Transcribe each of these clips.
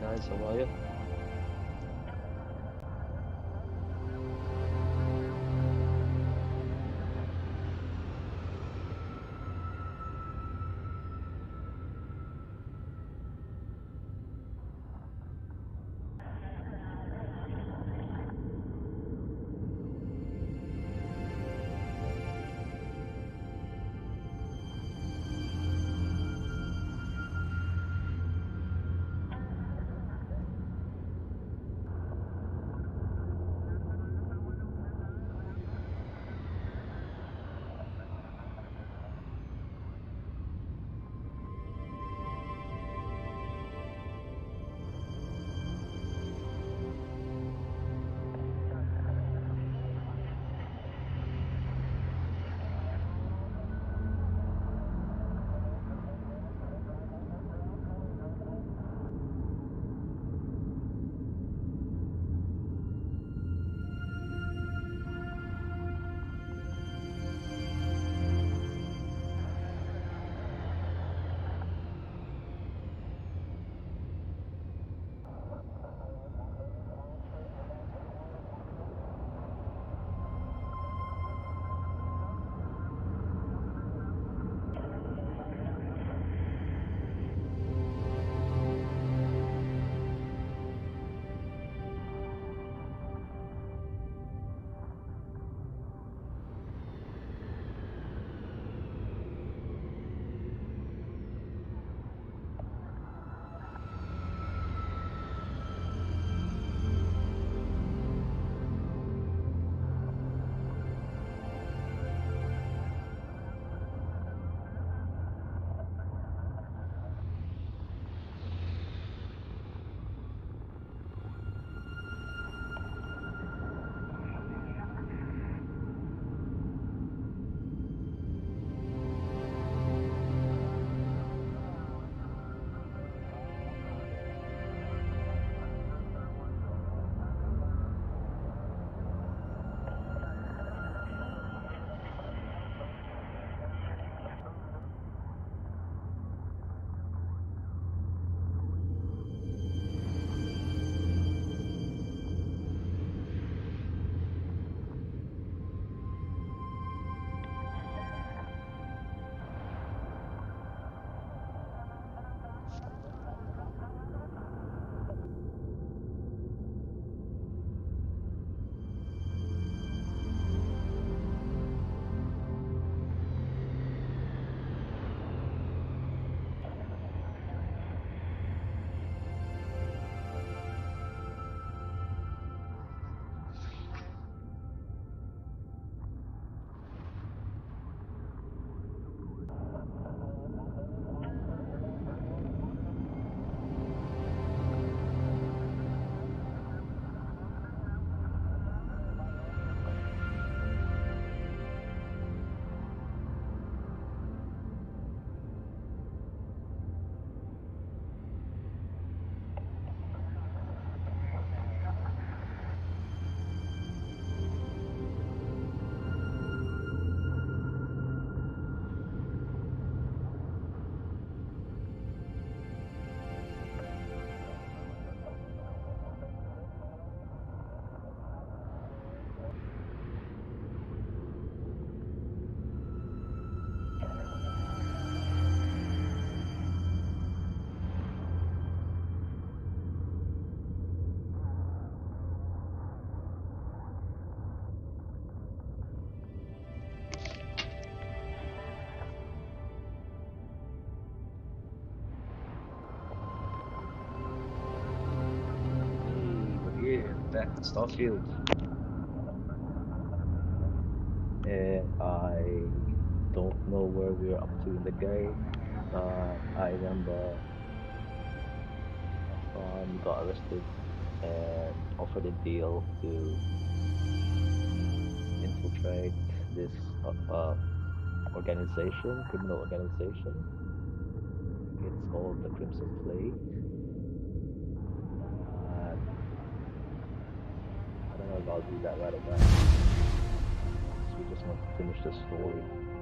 guys, how are you? Hey, we're here, back at Starfield. And I don't know where we're up to in the game, but I remember Hassan got arrested and offered a deal to infiltrate this organization, criminal organization. It's called the Crimson Fleet. And I don't know if I'll do that right away. We just want to finish the story as we can.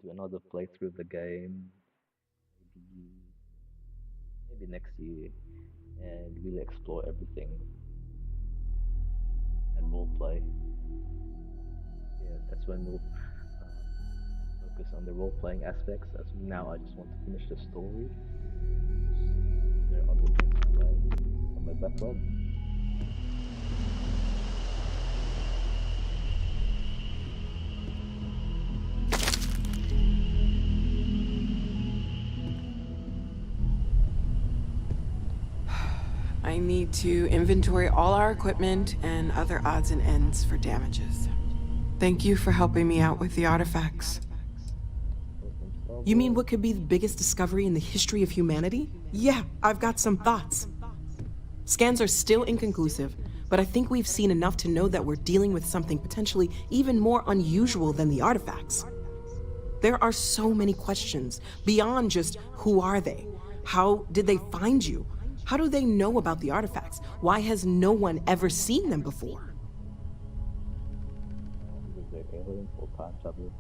do another playthrough of the game, maybe next year, and really explore everything and role play. Yeah, that's when we'll focus on the role playing aspects. As of now, I just want to finish the story. There are other things to play on my backlog. I need to inventory all our equipment and other odds and ends for damages. Thank you for helping me out with the artifacts. You mean what could be the biggest discovery in the history of humanity? Yeah, I've got some thoughts. Scans are still inconclusive, but I think we've seen enough to know that we're dealing with something potentially even more unusual than the artifacts. There are so many questions beyond just who are they? How did they find you? How do they know about the artifacts? Why has no one ever seen them before? Because they're aliens or time travelers.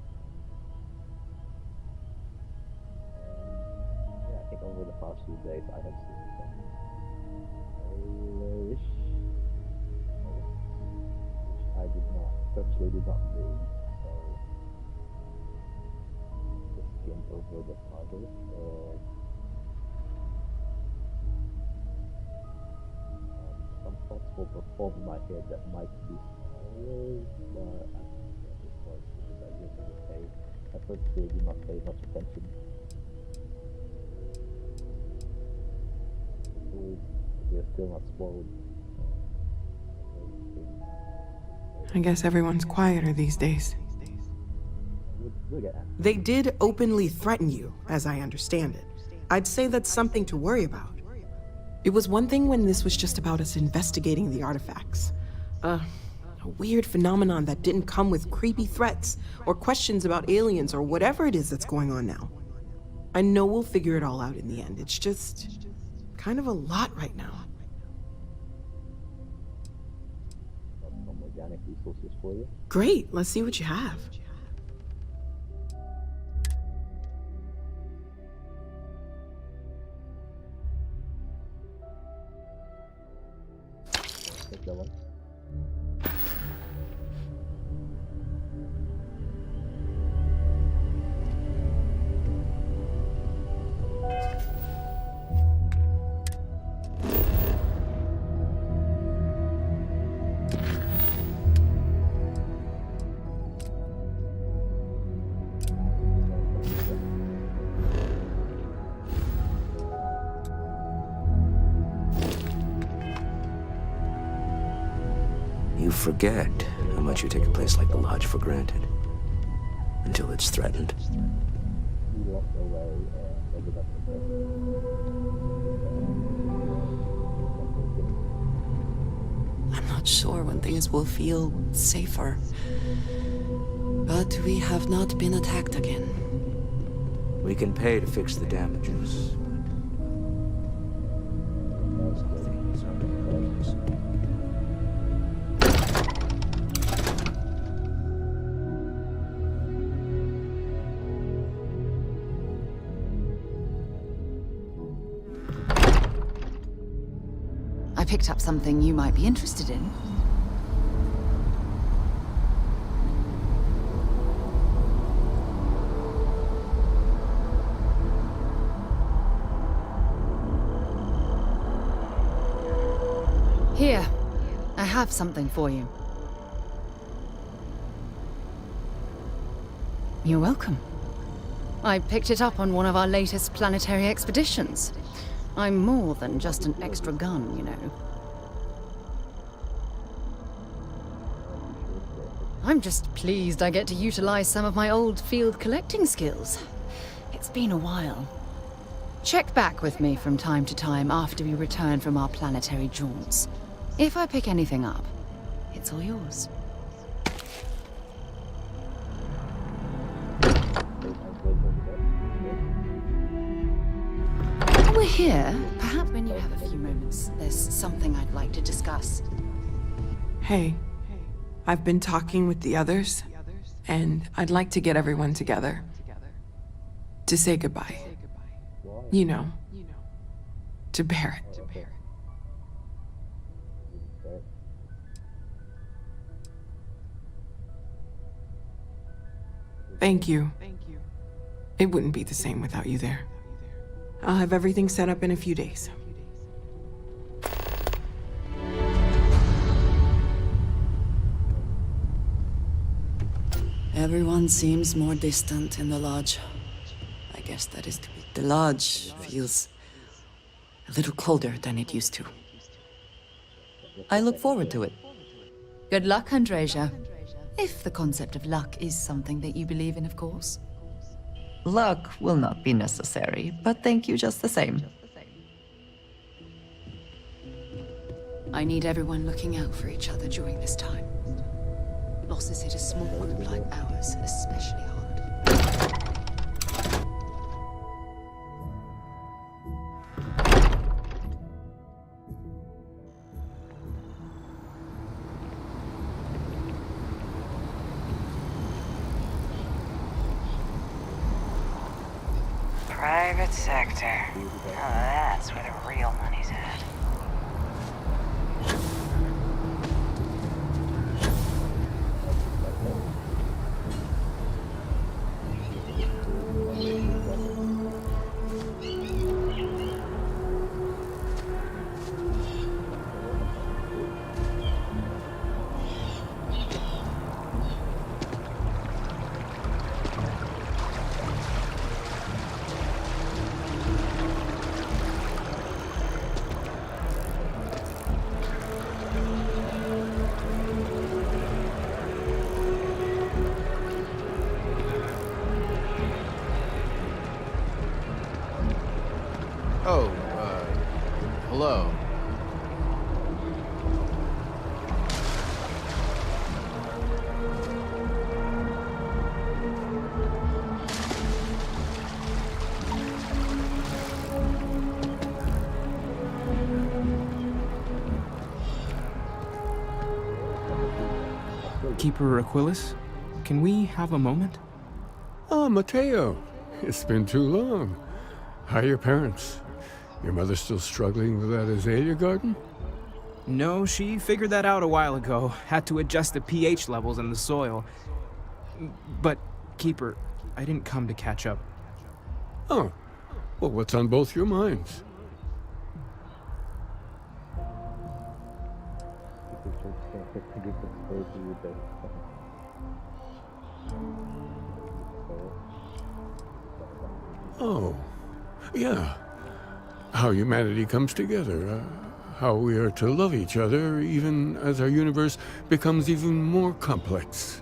And yeah, I think over the past few days I have seen some Polish, which I purposely did not read, so just skimmed over the title. Some thoughts will perform in my head that might be spoilers, but I can't at this point because I purposely did not pay much attention. We're still not spoiled. I guess everyone's quieter these days. We'll get at it. They did openly threaten you, as I understand it. I'd say that's something to worry about. It was one thing when this was just about us investigating the artifacts. A weird phenomenon that didn't come with creepy threats or questions about aliens or whatever it is that's going on now. I know we'll figure it all out in the end. It's just kind of a lot right now. Got some organic resources for you. Great, let's see what you have. Take that one. You forget how much you take a place like the Lodge for granted. Until it's threatened. We walked away and ended up I'm not sure when things will feel safer. But we have not been attacked again. We can pay to fix the damages. Things are dangerous. I picked up something you might be interested in. Here, I have something for you. You're welcome. I picked it up on one of our latest planetary expeditions. I'm more than just an extra gun, you know. I'm just pleased I get to utilize some of my old field collecting skills. It's been a while. Check back with me from time to time after we return from our planetary jaunts. If I pick anything up, it's all yours. While we're here, perhaps when you have a few moments, there's something I'd like to discuss. Hey, I've been talking with the others, and I'd like to get everyone together. To say goodbye. Why? You know, to bear it. Okay. Okay. Thank you. It wouldn't be the same without you there. I'll have everything set up in a few days. Everyone seems more distant in the lodge. I guess that is to be. The lodge feels a little colder than it used to. I look forward to it. Good luck, Andreja. If the concept of luck is something that you believe in, of course. Luck will not be necessary, but thank you just the same. I need everyone looking out for each other during this time. Losses hit a small group like ours especially hard. Private sector. Oh, that's where the real money's at. Oh, hello. Keeper Aquilus, can we have a moment? Ah, Mateo. It's been too long. How are your parents? Your mother still struggling with that azalea garden? No, she figured that out a while ago. Had to adjust the pH levels in the soil. But, Keeper, I didn't come to catch up. Oh. Well, what's on both your minds? Oh. Yeah. How humanity comes together. How we are to love each other even as our universe becomes even more complex.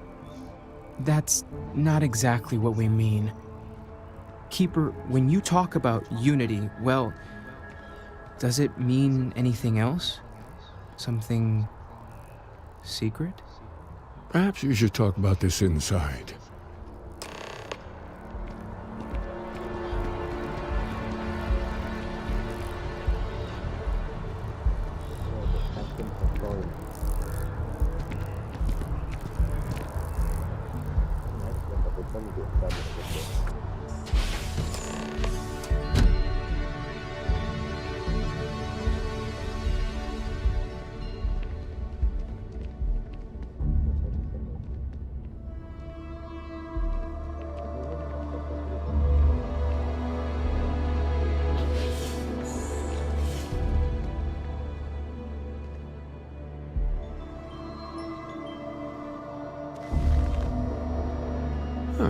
That's not exactly what we mean. Keeper, when you talk about unity, well, does it mean anything else? Something secret? Perhaps we should talk about this inside.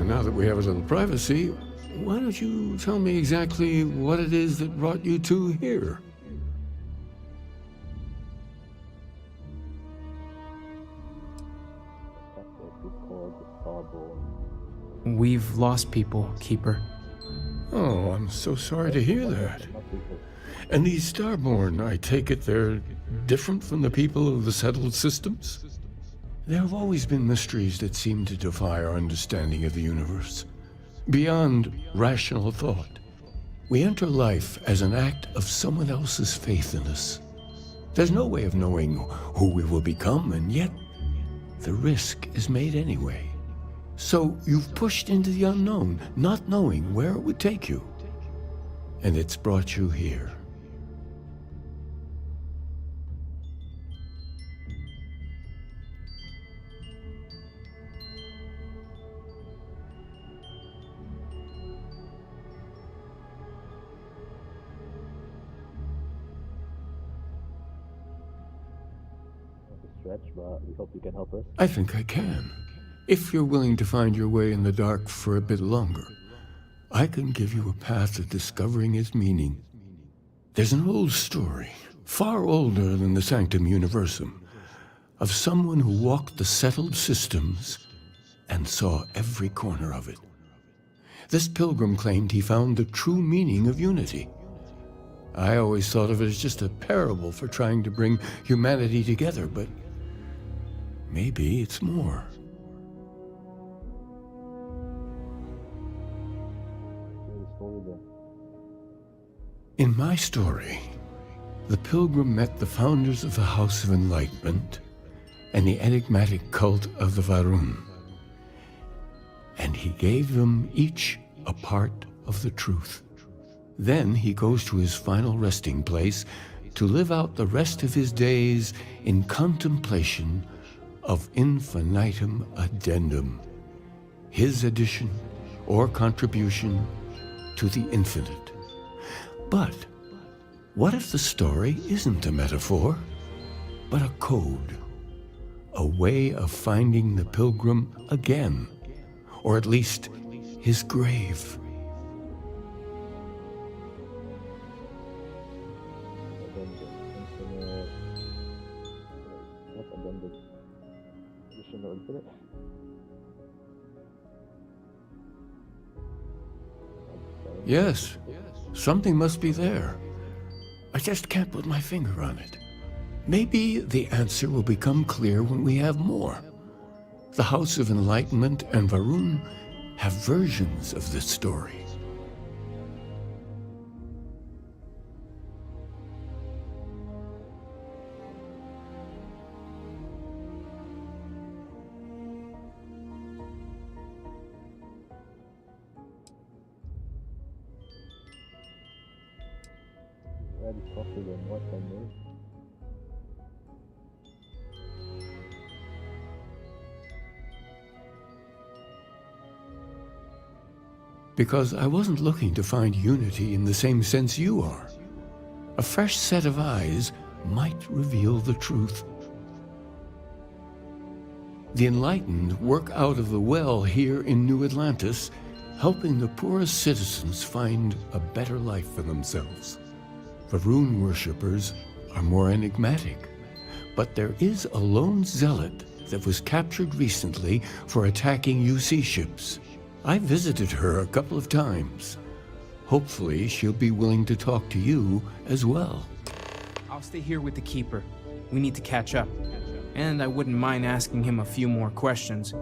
Now that we have a little privacy, why don't you tell me exactly what it is that brought you two here? We've lost people, Keeper. Oh, I'm so sorry to hear that. And these Starborn, I take it they're different from the people of the settled systems? There have always been mysteries that seem to defy our understanding of the universe. Beyond rational thought, we enter life as an act of someone else's faith in us. There's no way of knowing who we will become, and yet the risk is made anyway. So you've pushed into the unknown, not knowing where it would take you. And it's brought you here. Stretch, but we hope you can help us. I think I can. If you're willing to find your way in the dark for a bit longer, I can give you a path to discovering its meaning. There's an old story, far older than the Sanctum Universum, of someone who walked the settled systems and saw every corner of it. This pilgrim claimed he found the true meaning of unity. I always thought of it as just a parable for trying to bring humanity together, but maybe it's more. In my story, the pilgrim met the founders of the House of Enlightenment and the enigmatic cult of the Varun, and he gave them each a part of the truth. Then he goes to his final resting place to live out the rest of his days in contemplation of infinitum addendum, his addition or contribution to the infinite. But what if the story isn't a metaphor, but a code, a way of finding the pilgrim again, or at least his grave? Yes, something must be there. I just can't put my finger on it. Maybe the answer will become clear when we have more. The House of Enlightenment and Varun have versions of this story. Because I wasn't looking to find unity in the same sense you are. A fresh set of eyes might reveal the truth. The enlightened work out of the well here in New Atlantis, helping the poorest citizens find a better life for themselves. Varun worshippers are more enigmatic, but there is a lone zealot that was captured recently for attacking UC ships. I visited her a couple of times. Hopefully, she'll be willing to talk to you as well. I'll stay here with the Keeper. We need to catch up. And I wouldn't mind asking him a few more questions.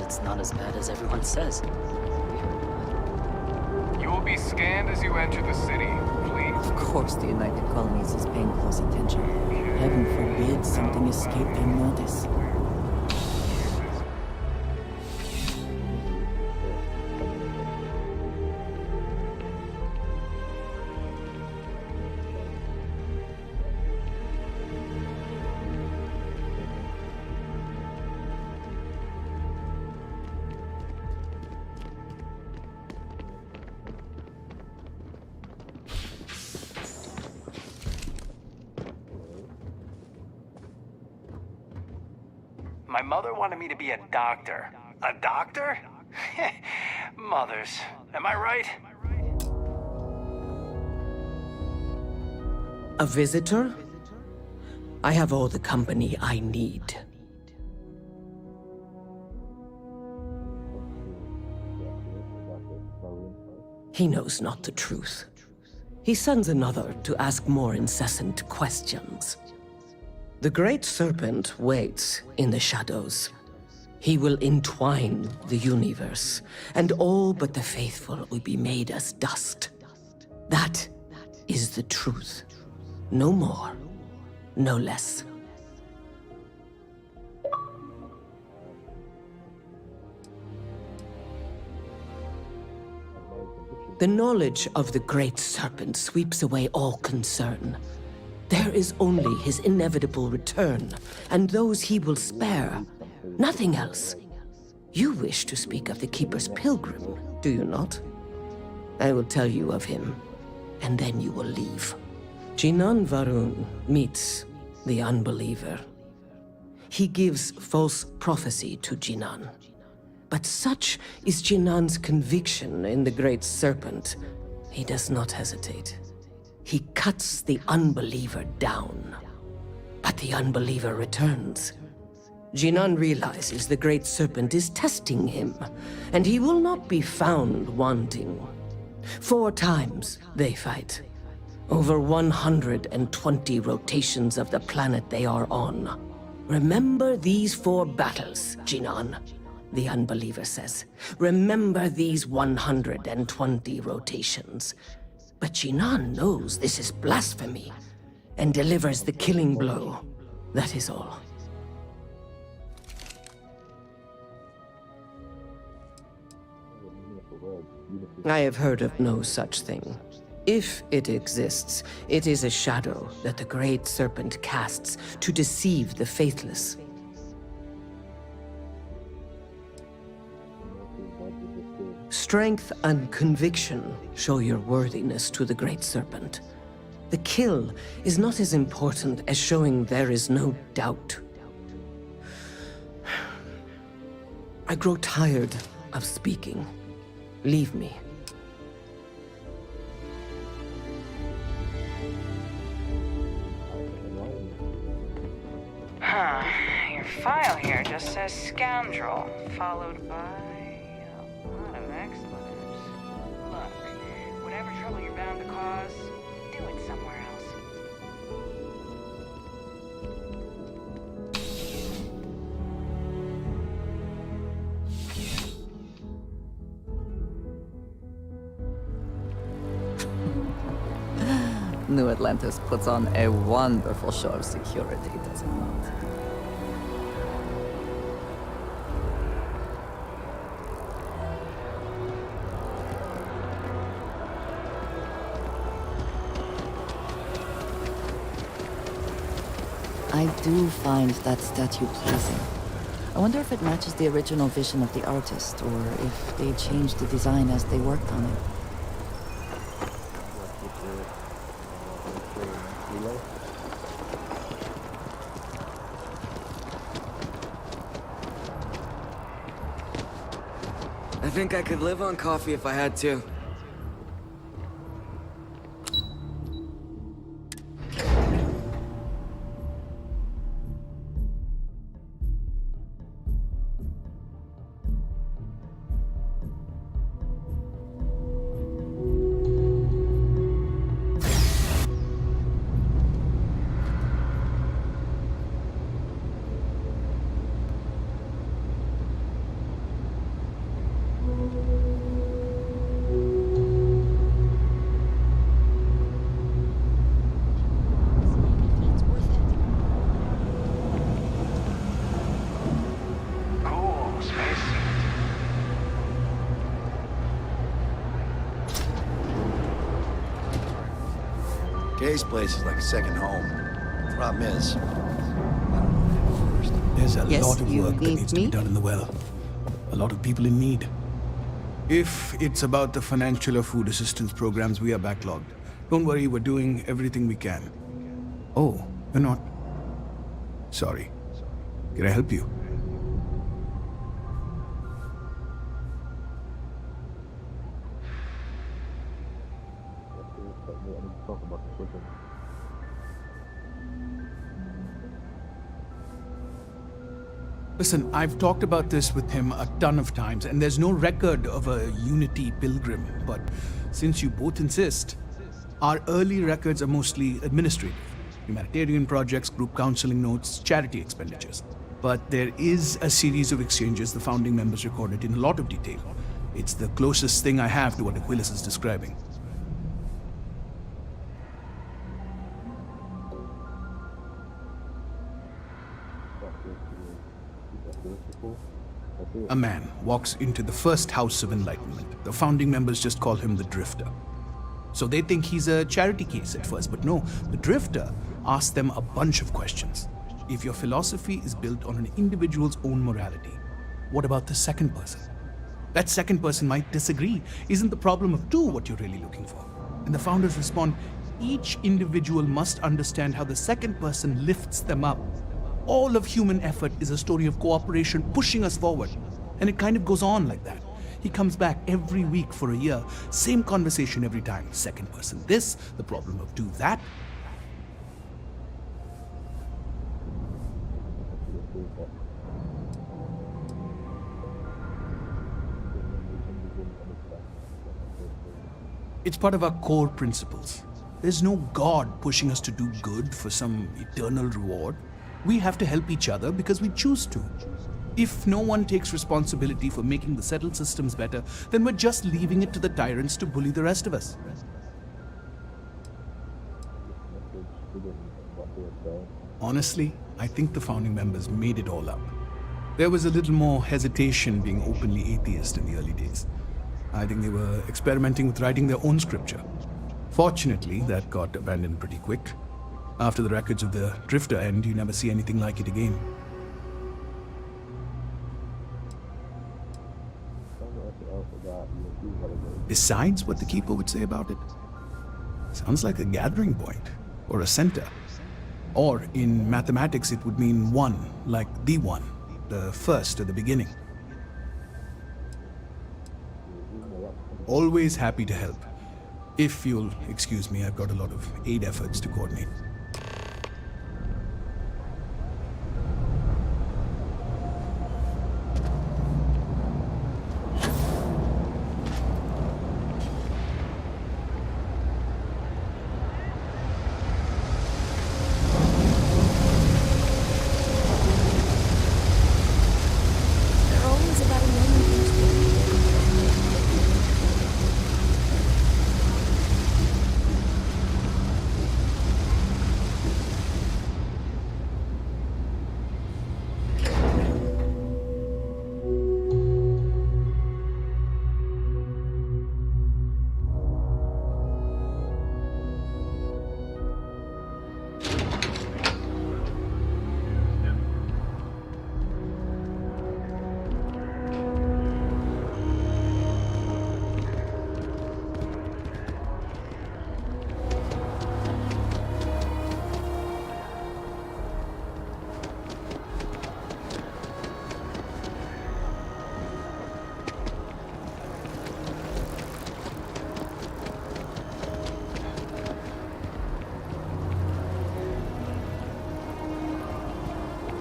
it's not as bad as everyone says. You will be scanned as you enter the city. Please. Of course the United Colonies is paying close attention. Heaven forbid something escape their notice. My mother wanted me to be a doctor. A doctor? Mothers. Am I right? A visitor? I have all the company I need. He knows not the truth. He sends another to ask more incessant questions. The Great Serpent waits in the shadows. He will entwine the universe, and all but the faithful will be made as dust. That is the truth. No more, no less. The knowledge of the Great Serpent sweeps away all concern. There is only his inevitable return, and those he will spare. Nothing else. You wish to speak of the Keeper's Pilgrim, do you not? I will tell you of him, and then you will leave. Jinan Varun meets the unbeliever. He gives false prophecy to Jinan. But such is Jinan's conviction in the Great Serpent, he does not hesitate. He cuts the unbeliever down. But the unbeliever returns. Jinan realizes the Great Serpent is testing him, and he will not be found wanting. 4 times they fight. Over 120 rotations of the planet they are on. Remember these 4 battles, Jinan, the unbeliever says. Remember these 120 rotations. But Jinan knows this is blasphemy, and delivers the killing blow. That is all. I have heard of no such thing. If it exists, it is a shadow that the Great Serpent casts to deceive the faithless. Strength and conviction show your worthiness to the Great Serpent. The kill is not as important as showing there is no doubt. I grow tired of speaking. Leave me. Huh. Your file here just says scoundrel, followed by a lot of expletives. Look, whatever trouble you're bound to cause, do it somewhere else. New Atlantis puts on a wonderful show of security, does it not? I do find that statue pleasing. I wonder if it matches the original vision of the artist, or if they changed the design as they worked on it. I think I could live on coffee if I had to. Jay's place is like a second home. Problem is, there's a Yes, lot of you work that need needs to me? be done in the well. A lot of people in need. If it's about the financial or food assistance programs, we are backlogged. Don't worry, we're doing everything we can. Oh, you're not? Sorry. Can I help you? Talk about the prison. Listen, I've talked about this with him a ton of times, and there's no record of a Unity pilgrim. But since you both insist, our early records are mostly administrative. Humanitarian projects, group counseling notes, charity expenditures. But there is a series of exchanges the founding members recorded in a lot of detail. It's the closest thing I have to what Aquilas is describing. A man walks into the first house of enlightenment. The founding members just call him the Drifter. So they think he's a charity case at first, but no, the Drifter asks them a bunch of questions. If your philosophy is built on an individual's own morality, what about the second person? That second person might disagree. Isn't the problem of two what you're really looking for? And the founders respond, each individual must understand how the second person lifts them up. All of human effort is a story of cooperation pushing us forward. And it kind of goes on like that. He comes back every week for a year. Same conversation every time. Second person this, the problem of two that. It's part of our core principles. There's no God pushing us to do good for some eternal reward. We have to help each other because we choose to. If no one takes responsibility for making the settled systems better, then we're just leaving it to the tyrants to bully the rest of us. Honestly, I think the founding members made it all up. There was a little more hesitation being openly atheist in the early days. I think they were experimenting with writing their own scripture. Fortunately, that got abandoned pretty quick. After the records of the Drifter end, you never see anything like it again. Besides what the Keeper would say about it, sounds like a gathering point, or a center. Or in mathematics, it would mean one, like the one, the first or the beginning. Always happy to help. If you'll excuse me, I've got a lot of aid efforts to coordinate.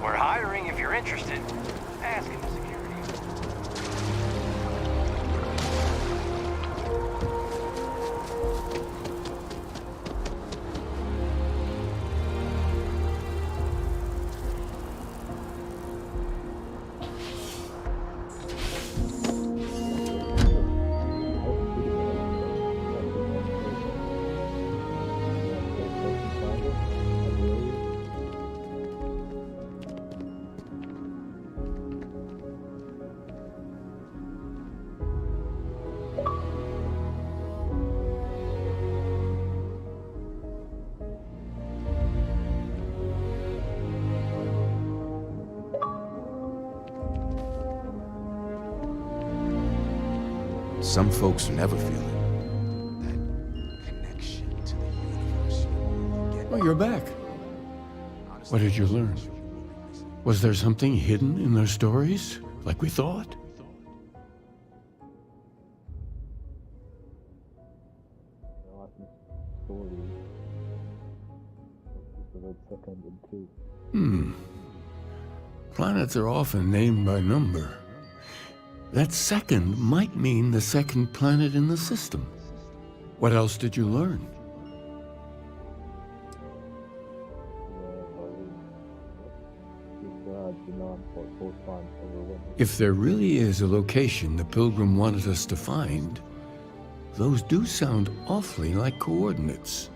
We're hiring if you're interested. Ask in the security. some folks never feel it. Oh, you're back. What did you learn? Was there something hidden in their stories, like we thought? Planets are often named by number. That second might mean the second planet in the system. What else did you learn? If there really is a location the Pilgrim wanted us to find, those do sound awfully like coordinates.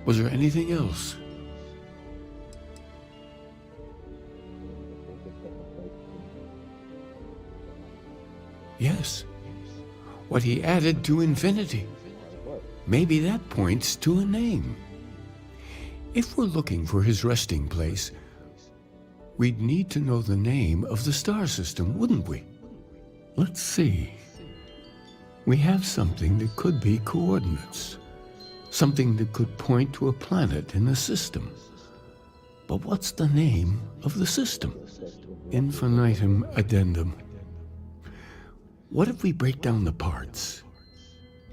Was there anything else? Yes. What he added to infinity. Maybe that points to a name. If we're looking for his resting place, we'd need to know the name of the star system, wouldn't we? Let's see. We have something that could be coordinates. Something that could point to a planet in the system. But what's the name of the system? Infinitum addendum. What if we break down the parts?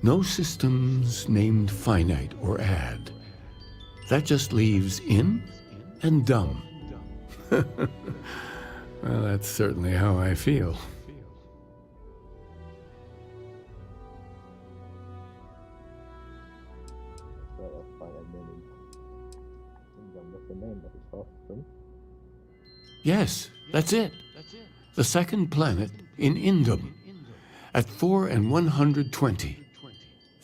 No systems named finite or add. That just leaves in and dumb. Well, that's certainly how I feel. Yes, that's it. The second planet in Indum, at 4 and 120.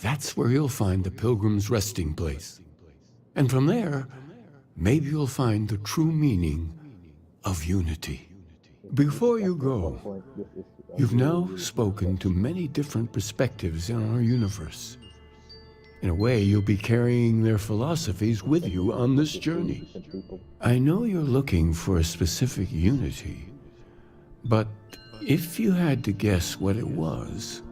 That's where you'll find the Pilgrim's resting place. And from there, maybe you'll find the true meaning of unity. Before you go, you've now spoken to many different perspectives in our universe. In a way, you'll be carrying their philosophies with you on this journey. I know you're looking for a specific unity, but if you had to guess what it was,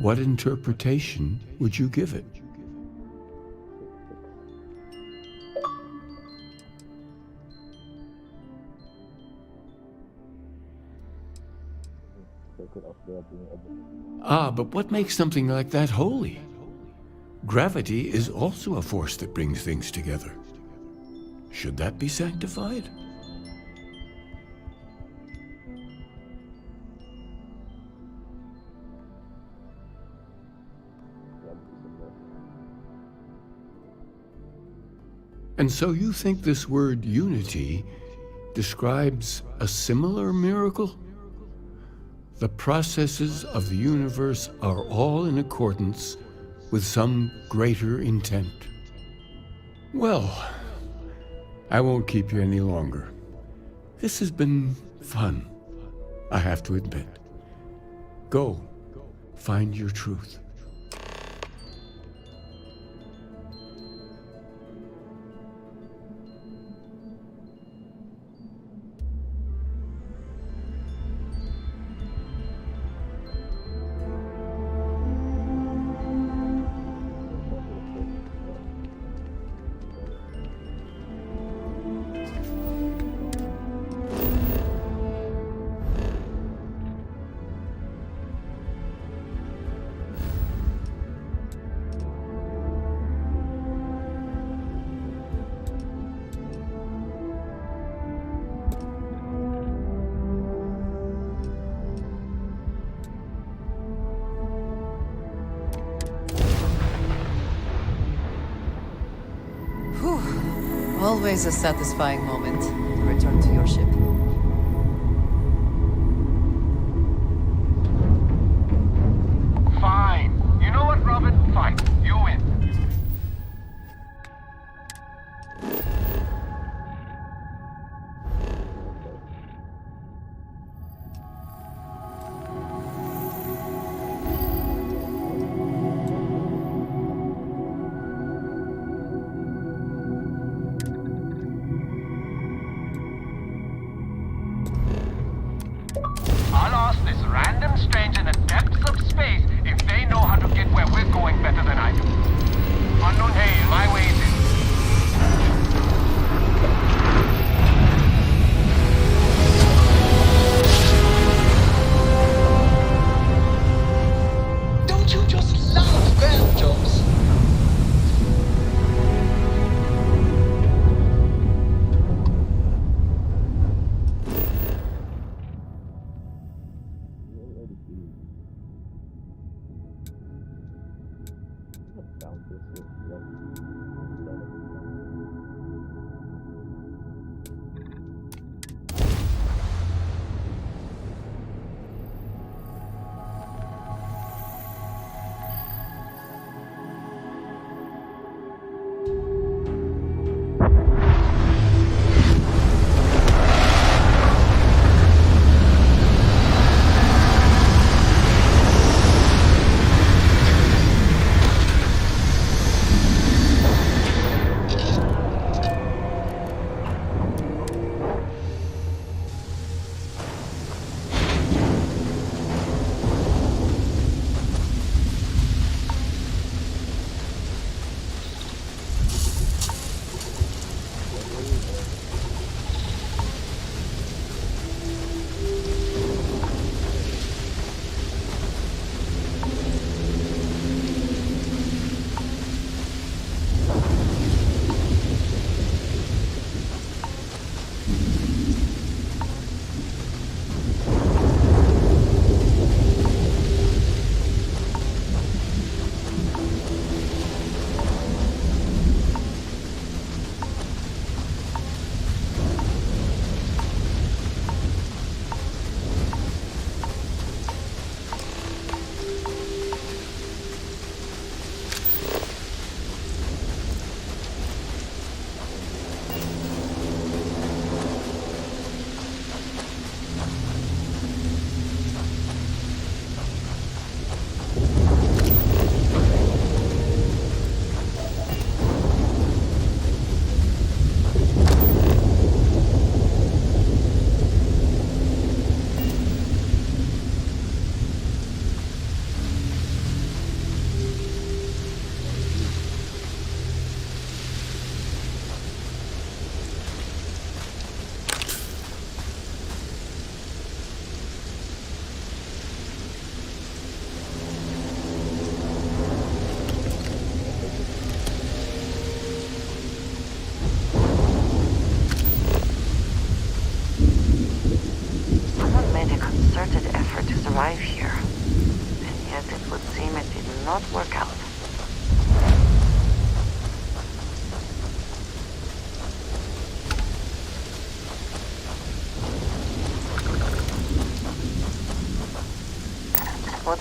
what interpretation would you give it? Ah, but what makes something like that holy? Gravity is also a force that brings things together. Should that be sanctified? And so you think this word unity describes a similar miracle? The processes of the universe are all in accordance with some greater intent. Well, I won't keep you any longer. This has been fun, I have to admit. Go, find your truth. Always a satisfying moment to return to your ship. Fine. You know what, Robin? Fine. You win.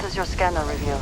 is your scanner review?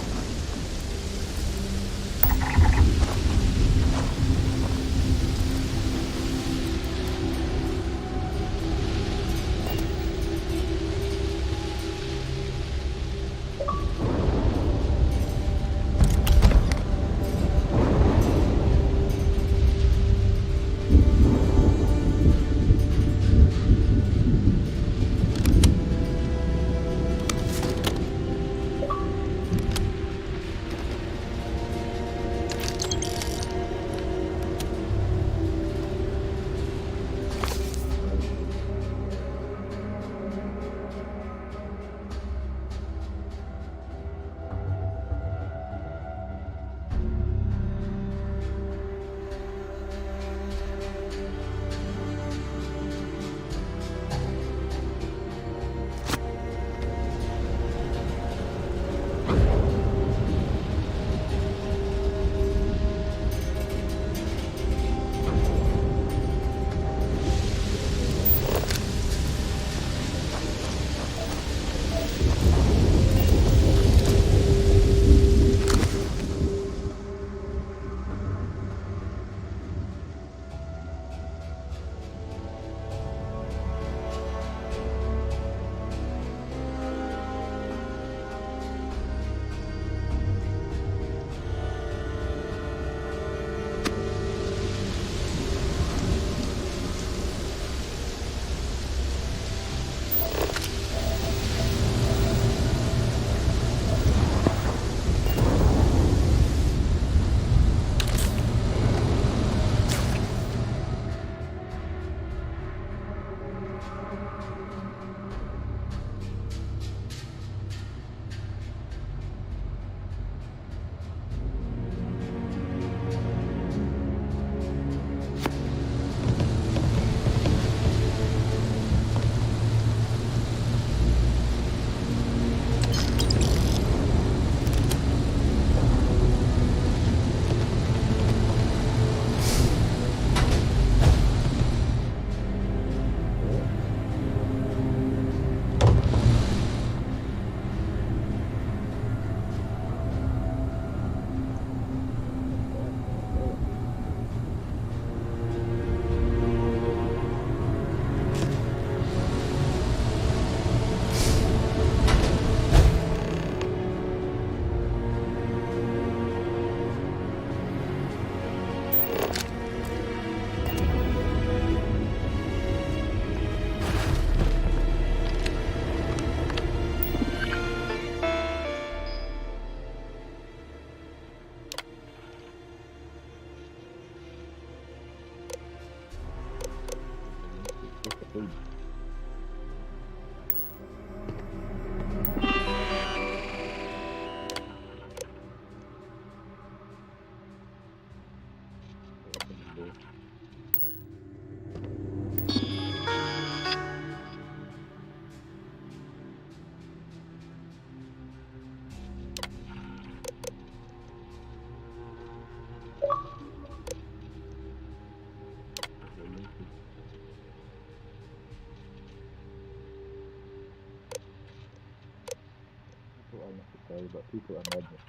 necessary, but people are madness.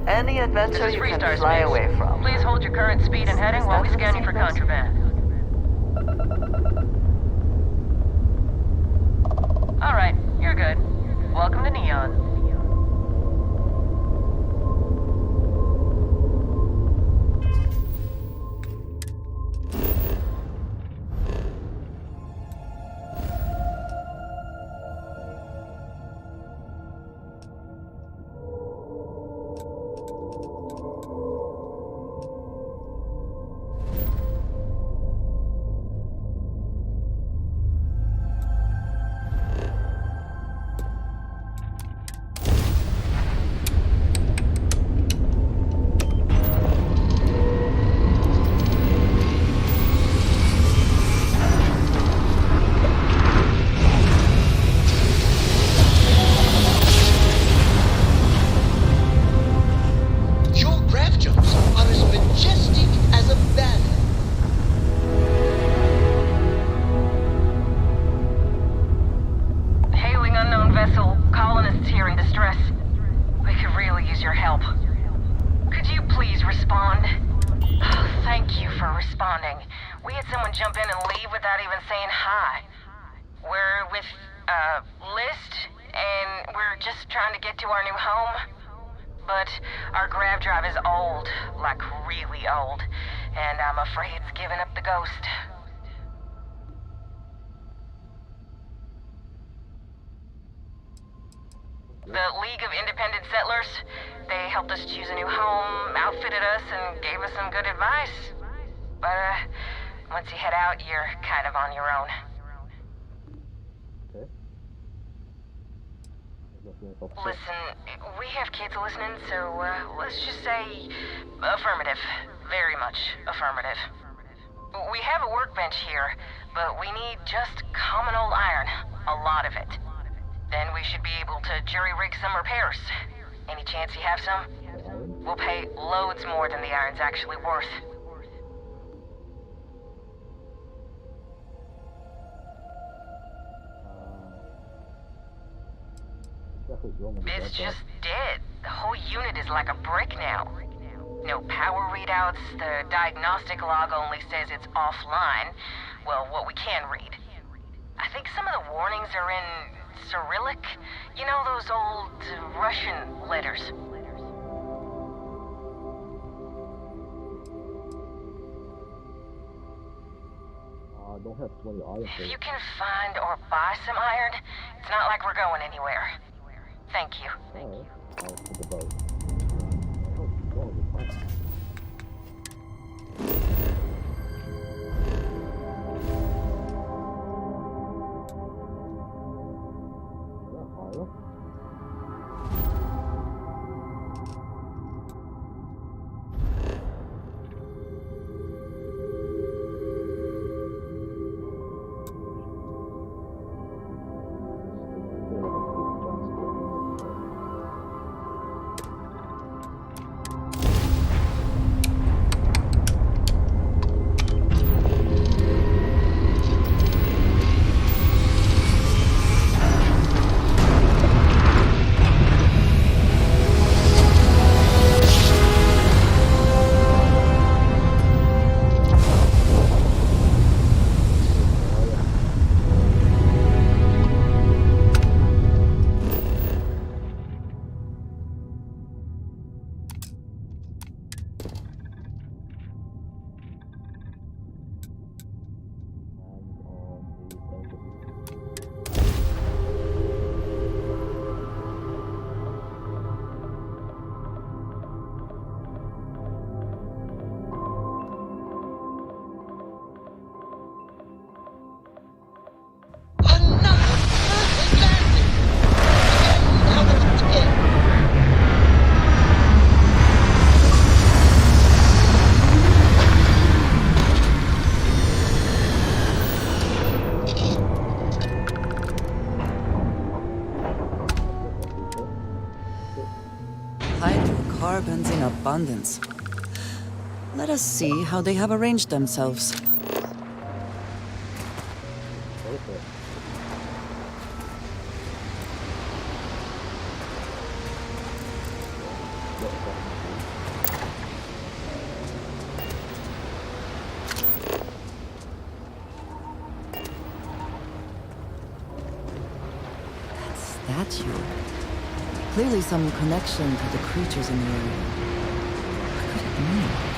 Any adventure you can fly away from. Please hold your current speed and heading while we scan you for contraband. Alright, you're good. Welcome to Neon. The League of Independent Settlers, they helped us choose a new home, outfitted us, and gave us some good advice. But, once you head out, you're kind of on your own. Listen, we have kids listening, so, let's just say affirmative. Very much affirmative. We have a workbench here, but we need just common old iron. A lot of it. Then we should be able to jury-rig some repairs. Any chance you have some? We'll pay loads more than the iron's actually worth. It's just dead. The whole unit is like a brick now. No power readouts, the diagnostic log only says it's offline. Well, what we can read. I think some of the warnings are in Cyrillic? You know those old Russian letters? Don't have 20 iron. If you can find or buy some iron, it's not like we're going anywhere. Thank you. Alright, I'll think about it. Hydrocarbons in abundance. Let us see how they have arranged themselves. statue. Clearly some connection to the creatures in the area. What could it mean?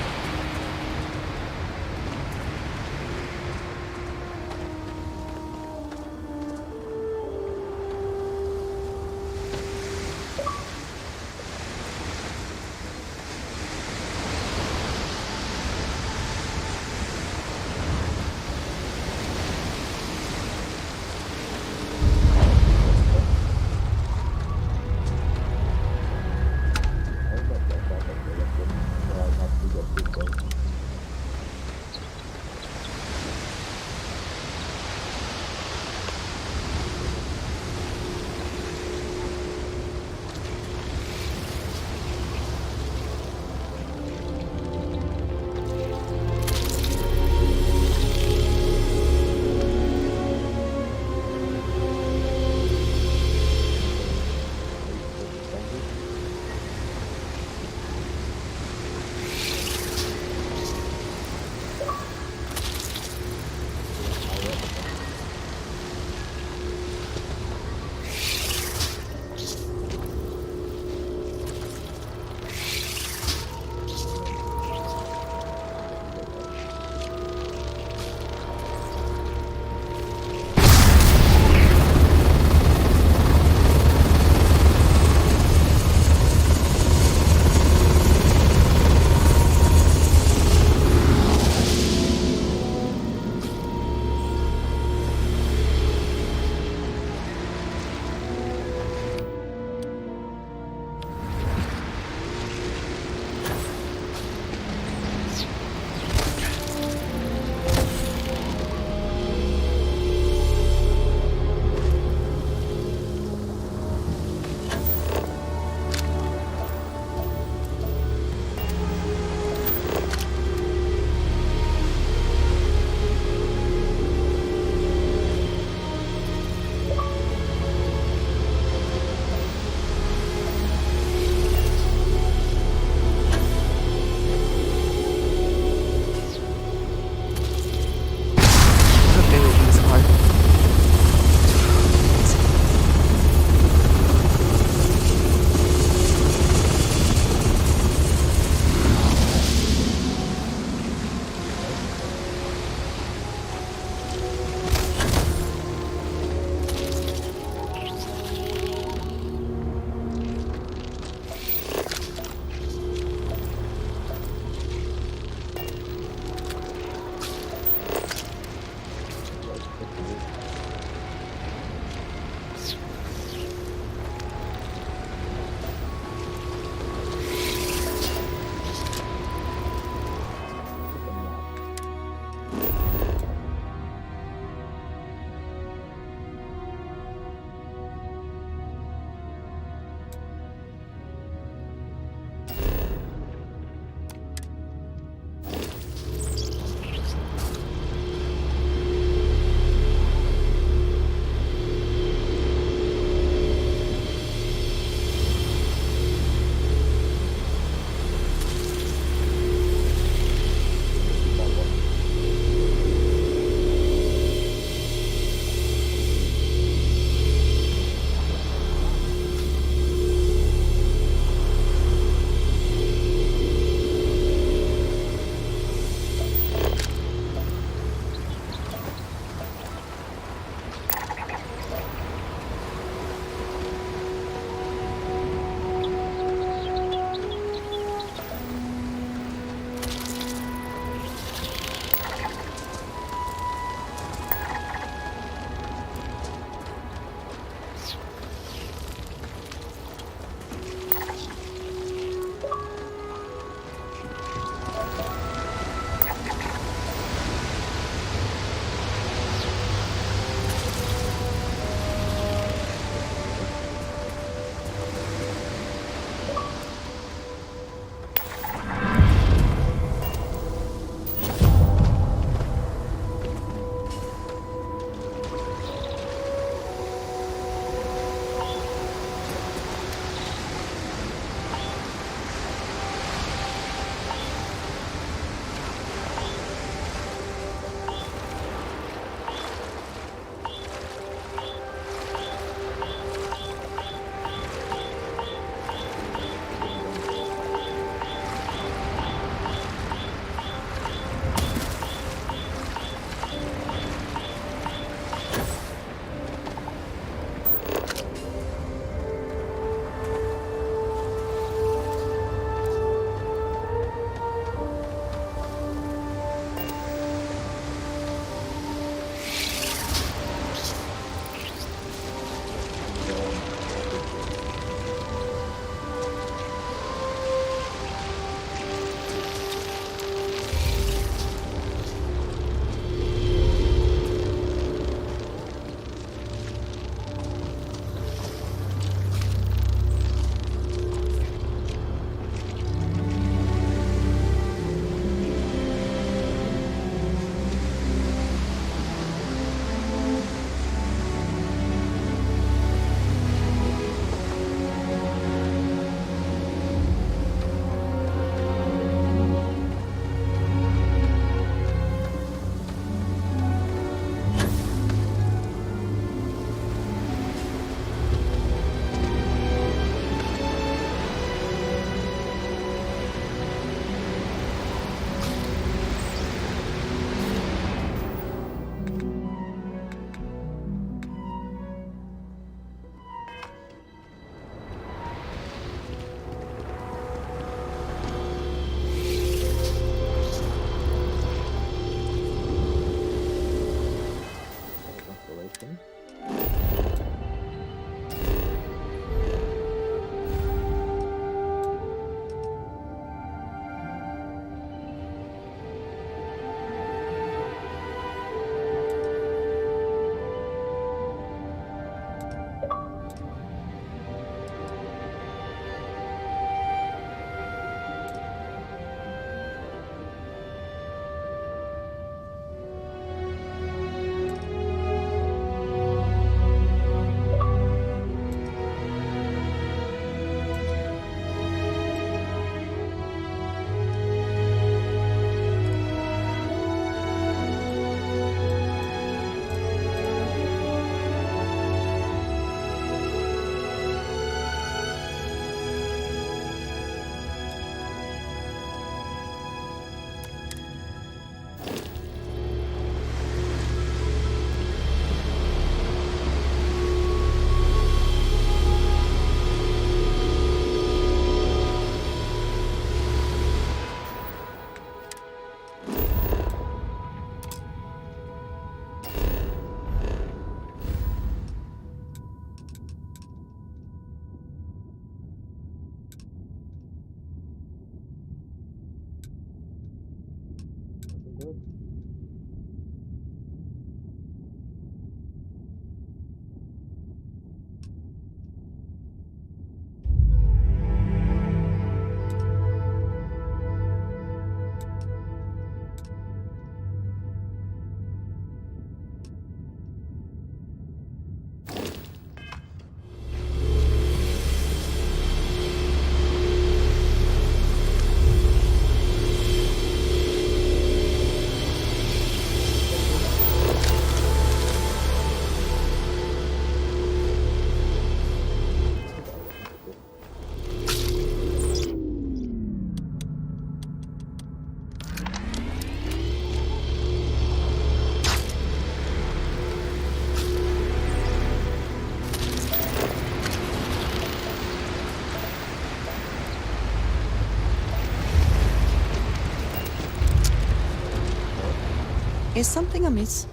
Is something amiss?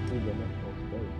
Three-dimensional space.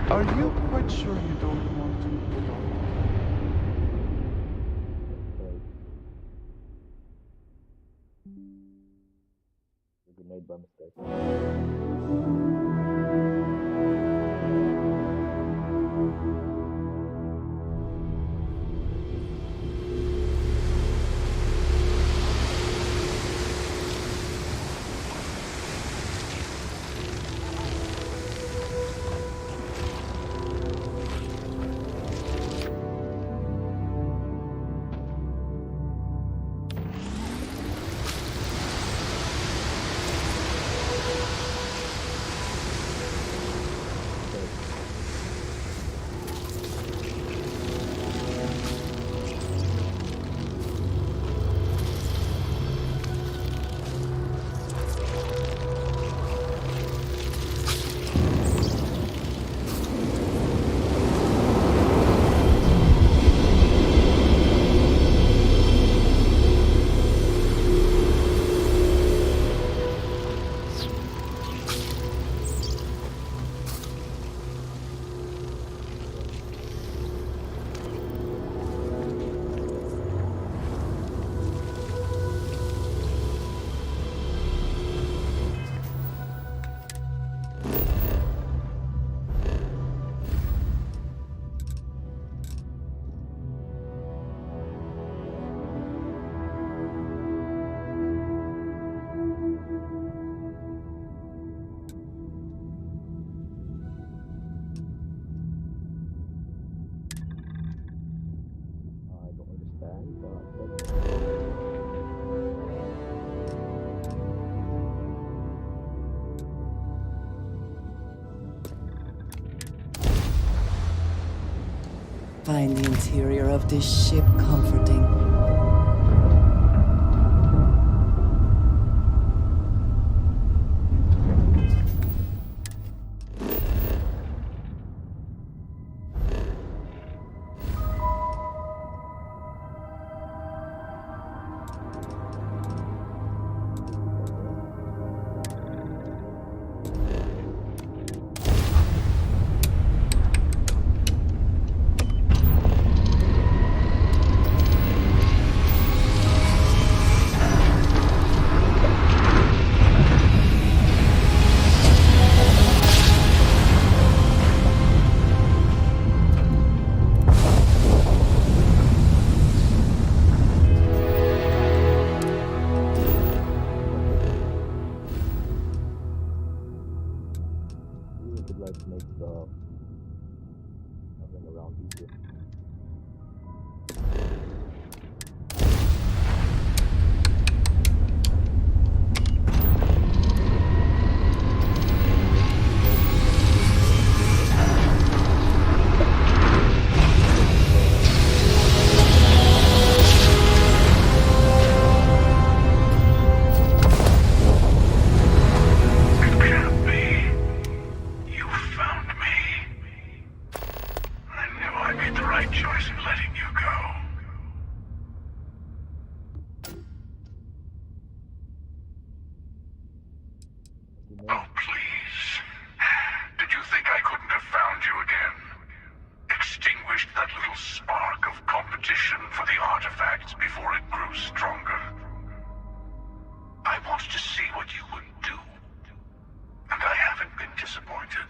Are you quite sure you don't want to belong? Was it made by mistake? find the interior of this ship comforting. We could like make the traveling around easier. Oh, please. Did you think I couldn't have found you again? Extinguished that little spark of competition for the artifacts before it grew stronger? I wanted to see what you would do, and I haven't been disappointed.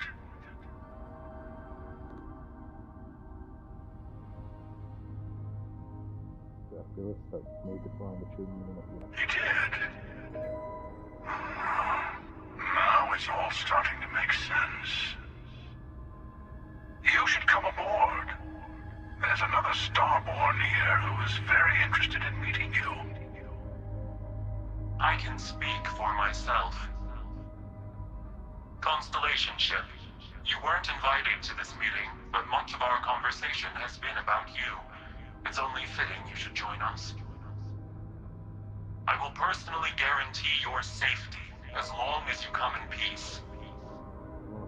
Phyllis made the plan the true meaning of life. He did. Now it's all starting to make sense. You should come aboard. There's another Starborn here who is very interested in meeting you. I can speak for myself. Constellation ship, you weren't invited to this meeting, but much of our conversation has been about you. It's only fitting you should join us. I will personally guarantee your safety as long as you come in peace.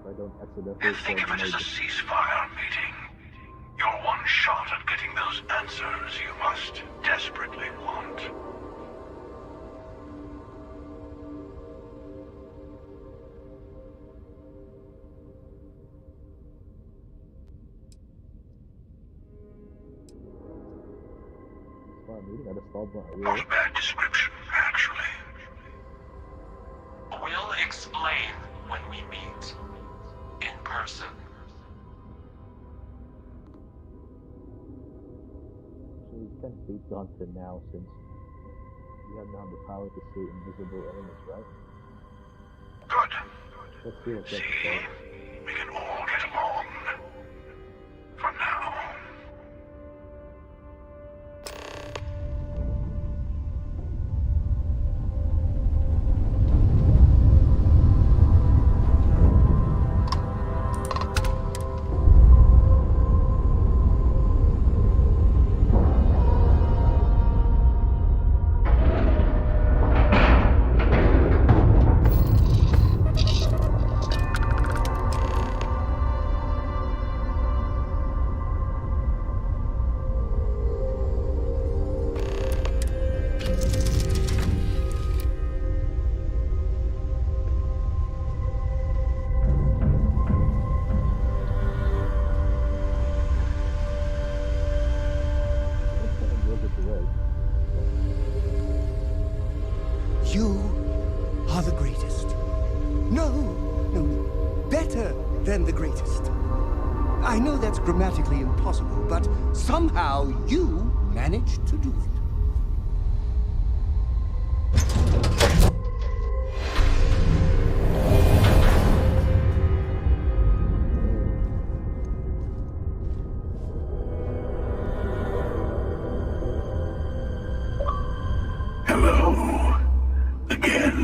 I don't accidentally And think of it as a ceasefire meeting. You're one shot at getting those answers you must desperately want. Meeting at a Starborn. Not a bad description, actually. We'll explain when we meet in person. So you can't beat Johnson now since you have now the power to see invisible enemies, right? Good. Let's see what that See, says. we can all get along. For now. You are the greatest. No, better than the greatest. I know that's grammatically impossible, but somehow you managed to do it. Hello. Again.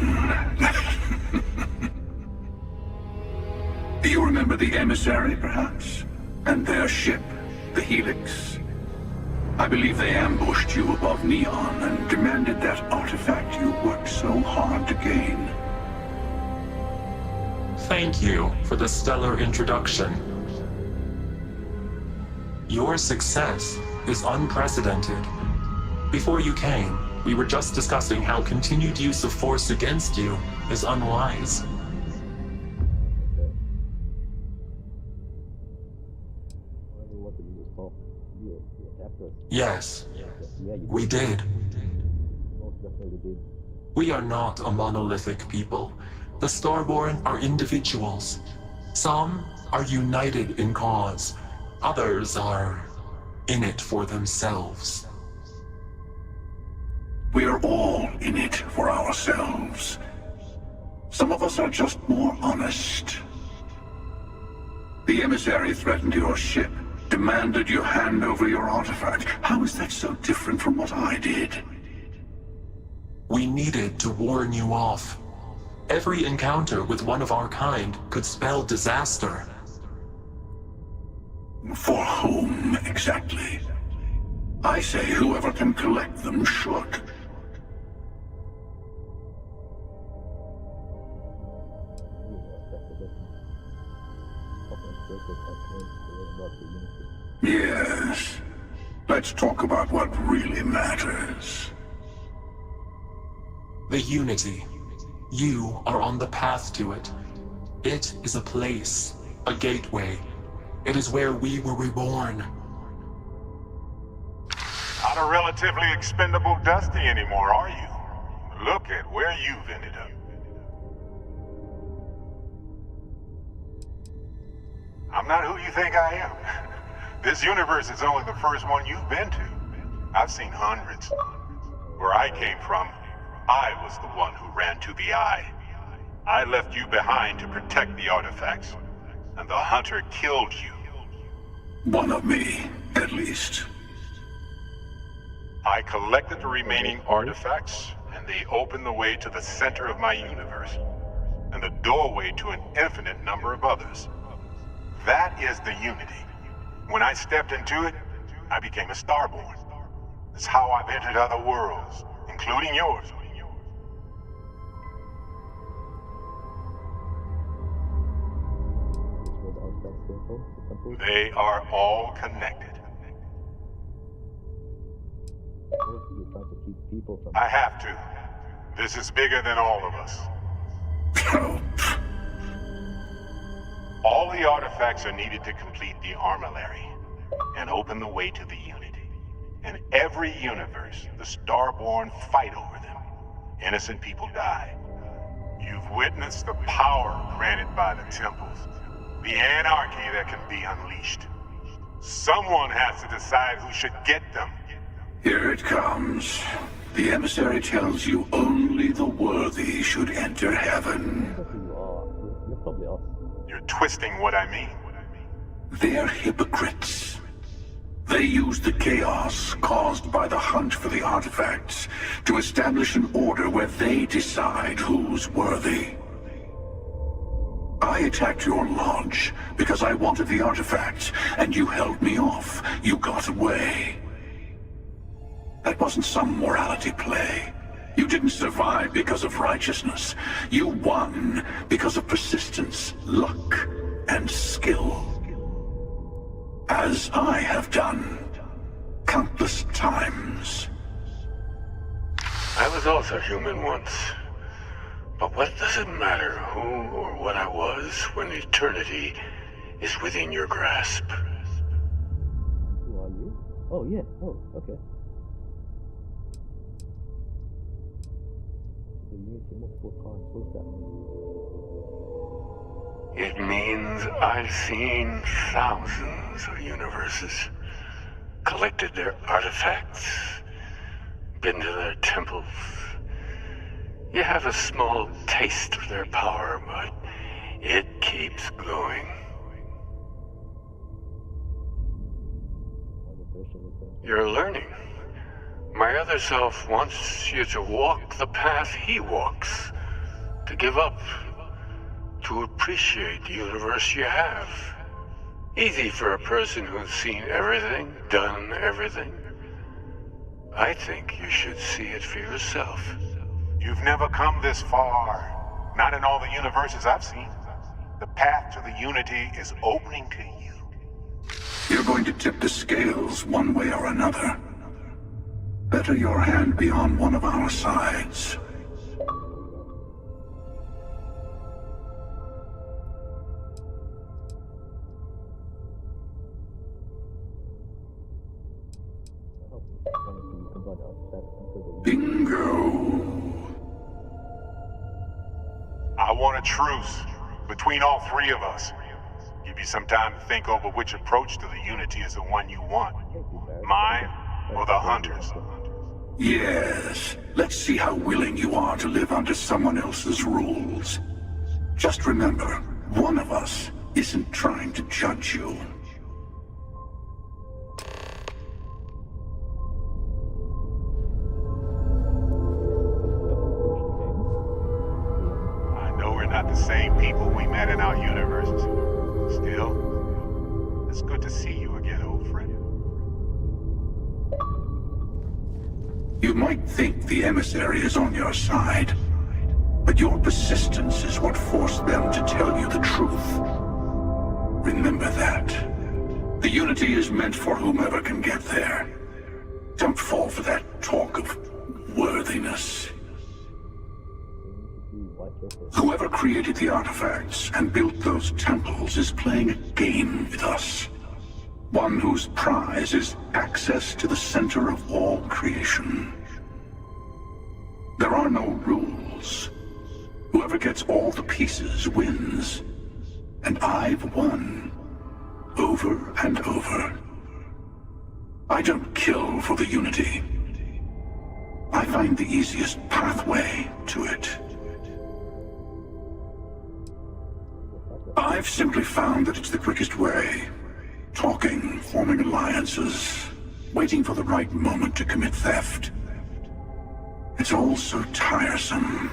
Do you remember the emissary, perhaps? And their ship? the Helix. I believe they ambushed you above Neon and demanded that artifact you worked so hard to gain. Thank you for the stellar introduction. Your success is unprecedented. Before you came, we were just discussing how continued use of force against you is unwise. Yes, we did. We are not a monolithic people. The Starborn are individuals. Some are united in cause. Others are in it for themselves. We're all in it for ourselves. Some of us are just more honest. The emissary threatened your ship, demanded you hand over your artifact. How is that so different from what I did? We needed to warn you off. Every encounter with one of our kind could spell disaster. For whom, exactly? I say whoever can collect them should. Yes. Let's talk about what really matters. The Unity. You are on the path to it. It is a place, a gateway. It is where we were reborn. Not a relatively expendable Dusty anymore, are you? Look at where you've ended up. I'm not who you think I am. This universe is only the first one you've been to. I've seen hundreds. Where I came from, I was the one who ran to the Eye. I left you behind to protect the artifacts, and the Hunter killed you. One of me, at least. I collected the remaining artifacts, and they opened the way to the center of my universe, and the doorway to an infinite number of others. That is the Unity. When I stepped into it, I became a Starborn. It's how I've entered other worlds, including yours. They are all connected. I have to. This is bigger than all of us. All the artifacts are needed to complete the Armillary and open the way to the Unity. In every universe, the Starborn fight over them. Innocent people die. You've witnessed the power granted by the temples, the anarchy that can be unleashed. Someone has to decide who should get them. Here it comes. The emissary tells you only the worthy should enter heaven. You're twisting what I mean. They're hypocrites. They use the chaos caused by the hunt for the artifacts to establish an order where they decide who's worthy. I attacked your lodge because I wanted the artifact, and you held me off. You got away. That wasn't some morality play. You didn't survive because of righteousness. You won because of persistence, luck, and skill. As I have done countless times. I was also human once. But what does it matter who or what I was when eternity is within your grasp? Who are you? Oh, yeah. Oh, okay. It means I've seen thousands of universes, collected their artifacts, been to their temples. You have a small taste of their power, but it keeps going. You're learning. My other self wants you to walk the path he walks, to give up, to appreciate the universe you have. Easy for a person who's seen everything, done everything. I think you should see it for yourself. You've never come this far. Not in all the universes I've seen. The path to the Unity is opening to you. You're going to tip the scales one way or another. Better your hand be on one of our sides. Bingo. I want a truce between all three of us. Give you some time to think over which approach to the Unity is the one you want. Mine or the Hunters? Yes. Let's see how willing you are to live under someone else's rules. Just remember, one of us isn't trying to judge you. Not the same people we met in our universes. Still, it's good to see you again, old friend. You might think the emissary is on your side, but your persistence is what forced them to tell you the truth. Remember that. The Unity is meant for whomever can get there. Don't fall for that talk of worthiness. Whoever created the artifacts and built those temples is playing a game with us. One whose prize is access to the center of all creation. There are no rules. Whoever gets all the pieces wins. And I've won. Over and over. I don't kill for the Unity. I find the easiest pathway to it. I've simply found that it's the quickest way. Talking, forming alliances, waiting for the right moment to commit theft. It's all so tiresome.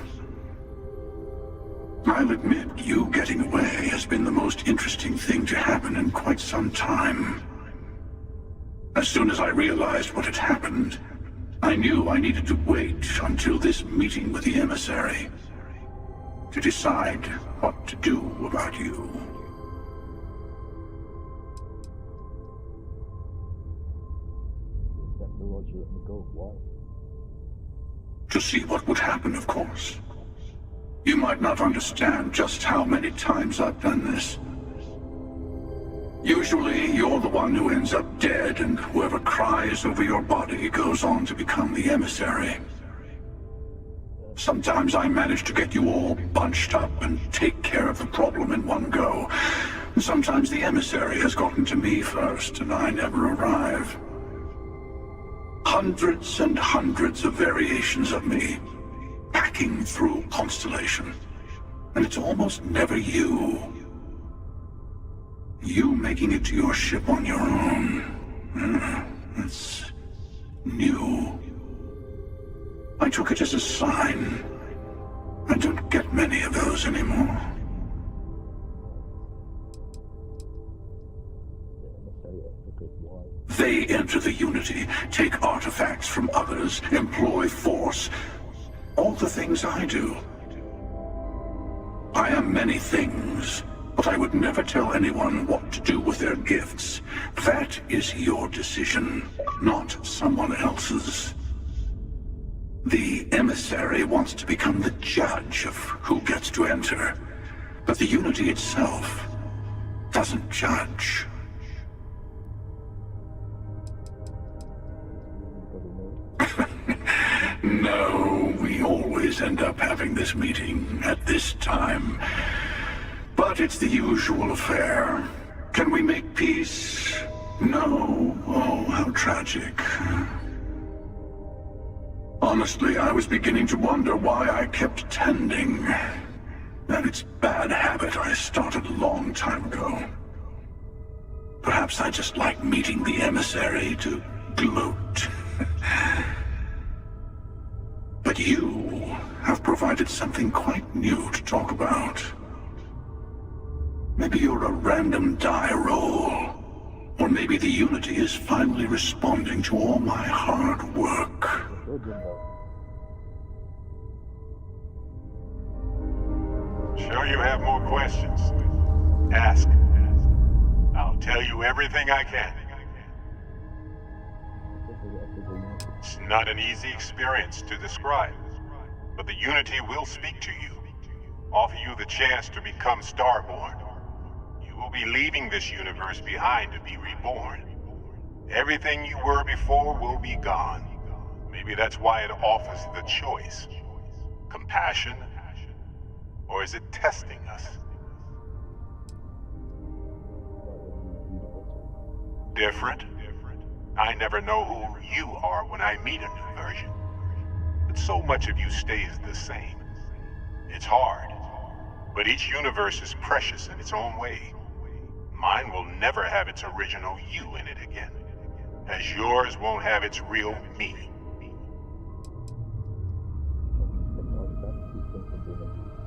I'll admit, you getting away has been the most interesting thing to happen in quite some time. As soon as I realized what had happened, I knew I needed to wait until this meeting with the emissary to decide what to do about you. To see what would happen, of course. You might not understand just how many times I've done this. Usually, you're the one who ends up dead, and whoever cries over your body goes on to become the emissary. Sometimes I manage to get you all bunched up and take care of the problem in one go. Sometimes the emissary has gotten to me first, and I never arrive. Hundreds and hundreds of variations of me, packing through Constellation. And it's almost never you. You making it to your ship on your own. It's new. I took it as a sign. I don't get many of those anymore. They enter the Unity, take artifacts from others, employ force. All the things I do. I am many things, but I would never tell anyone what to do with their gifts. That is your decision, not someone else's. The emissary wants to become the judge of who gets to enter, but the Unity itself doesn't judge. No, we always end up having this meeting at this time. But it's the usual affair. Can we make peace? No. Oh, how tragic. Honestly, I was beginning to wonder why I kept attending. And it's a bad habit I started a long time ago. Perhaps I just like meeting the emissary to gloat. But you have provided something quite new to talk about. Maybe you're a random die roll. Or maybe the Unity is finally responding to all my hard work. Sure you have more questions? Ask. I'll tell you everything I can. It's not an easy experience to describe, but the Unity will speak to you, offer you the chance to become Starborn. You will be leaving this universe behind to be reborn. Everything you were before will be gone. Maybe that's why it offers the choice. Compassion, or is it testing us? Different? I never know who you are when I meet a new version. But so much of you stays the same. It's hard, but each universe is precious in its own way. Mine will never have its original you in it again, as yours won't have its real me.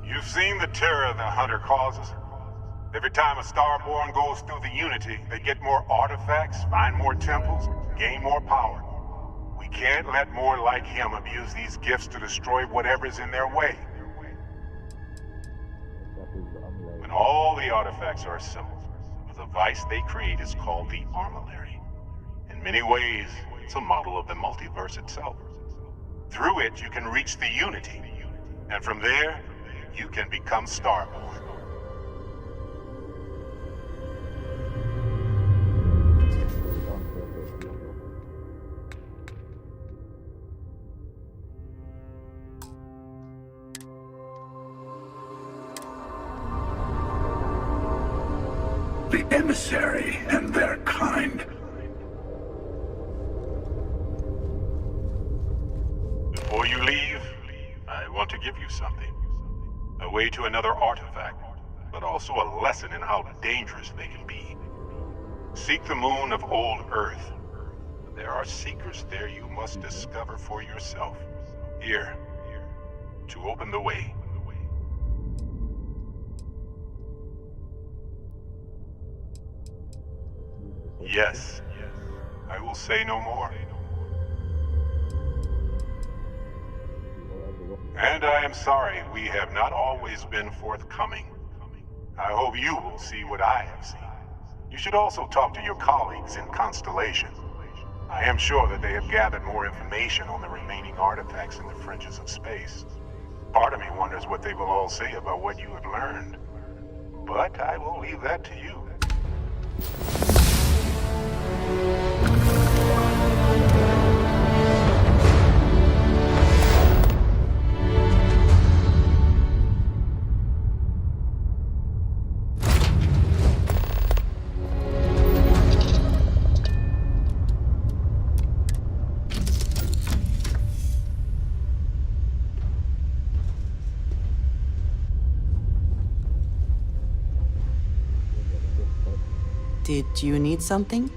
You've seen the terror the Hunter causes. Every time a Starborn goes through the Unity, they get more artifacts, find more temples, gain more power. We can't let more like him abuse these gifts to destroy whatever's in their way. When all the artifacts are assembled, the device they create is called the Armillary. In many ways, it's a model of the multiverse itself. Through it, you can reach the Unity, and from there, you can become Starborn. The emissary and their kind. Before you leave, I want to give you something. A way to another artifact, but also a lesson in how dangerous they can be. Seek the moon of old Earth. There are secrets there you must discover for yourself. Here, to open the way. Yes, I will say no more. And I am sorry we have not always been forthcoming. I hope you will see what I have seen. You should also talk to your colleagues in Constellation. I am sure that they have gathered more information on the remaining artifacts in the fringes of space. Part of me wonders what they will all say about what you have learned. But I will leave that to you. Did you need something?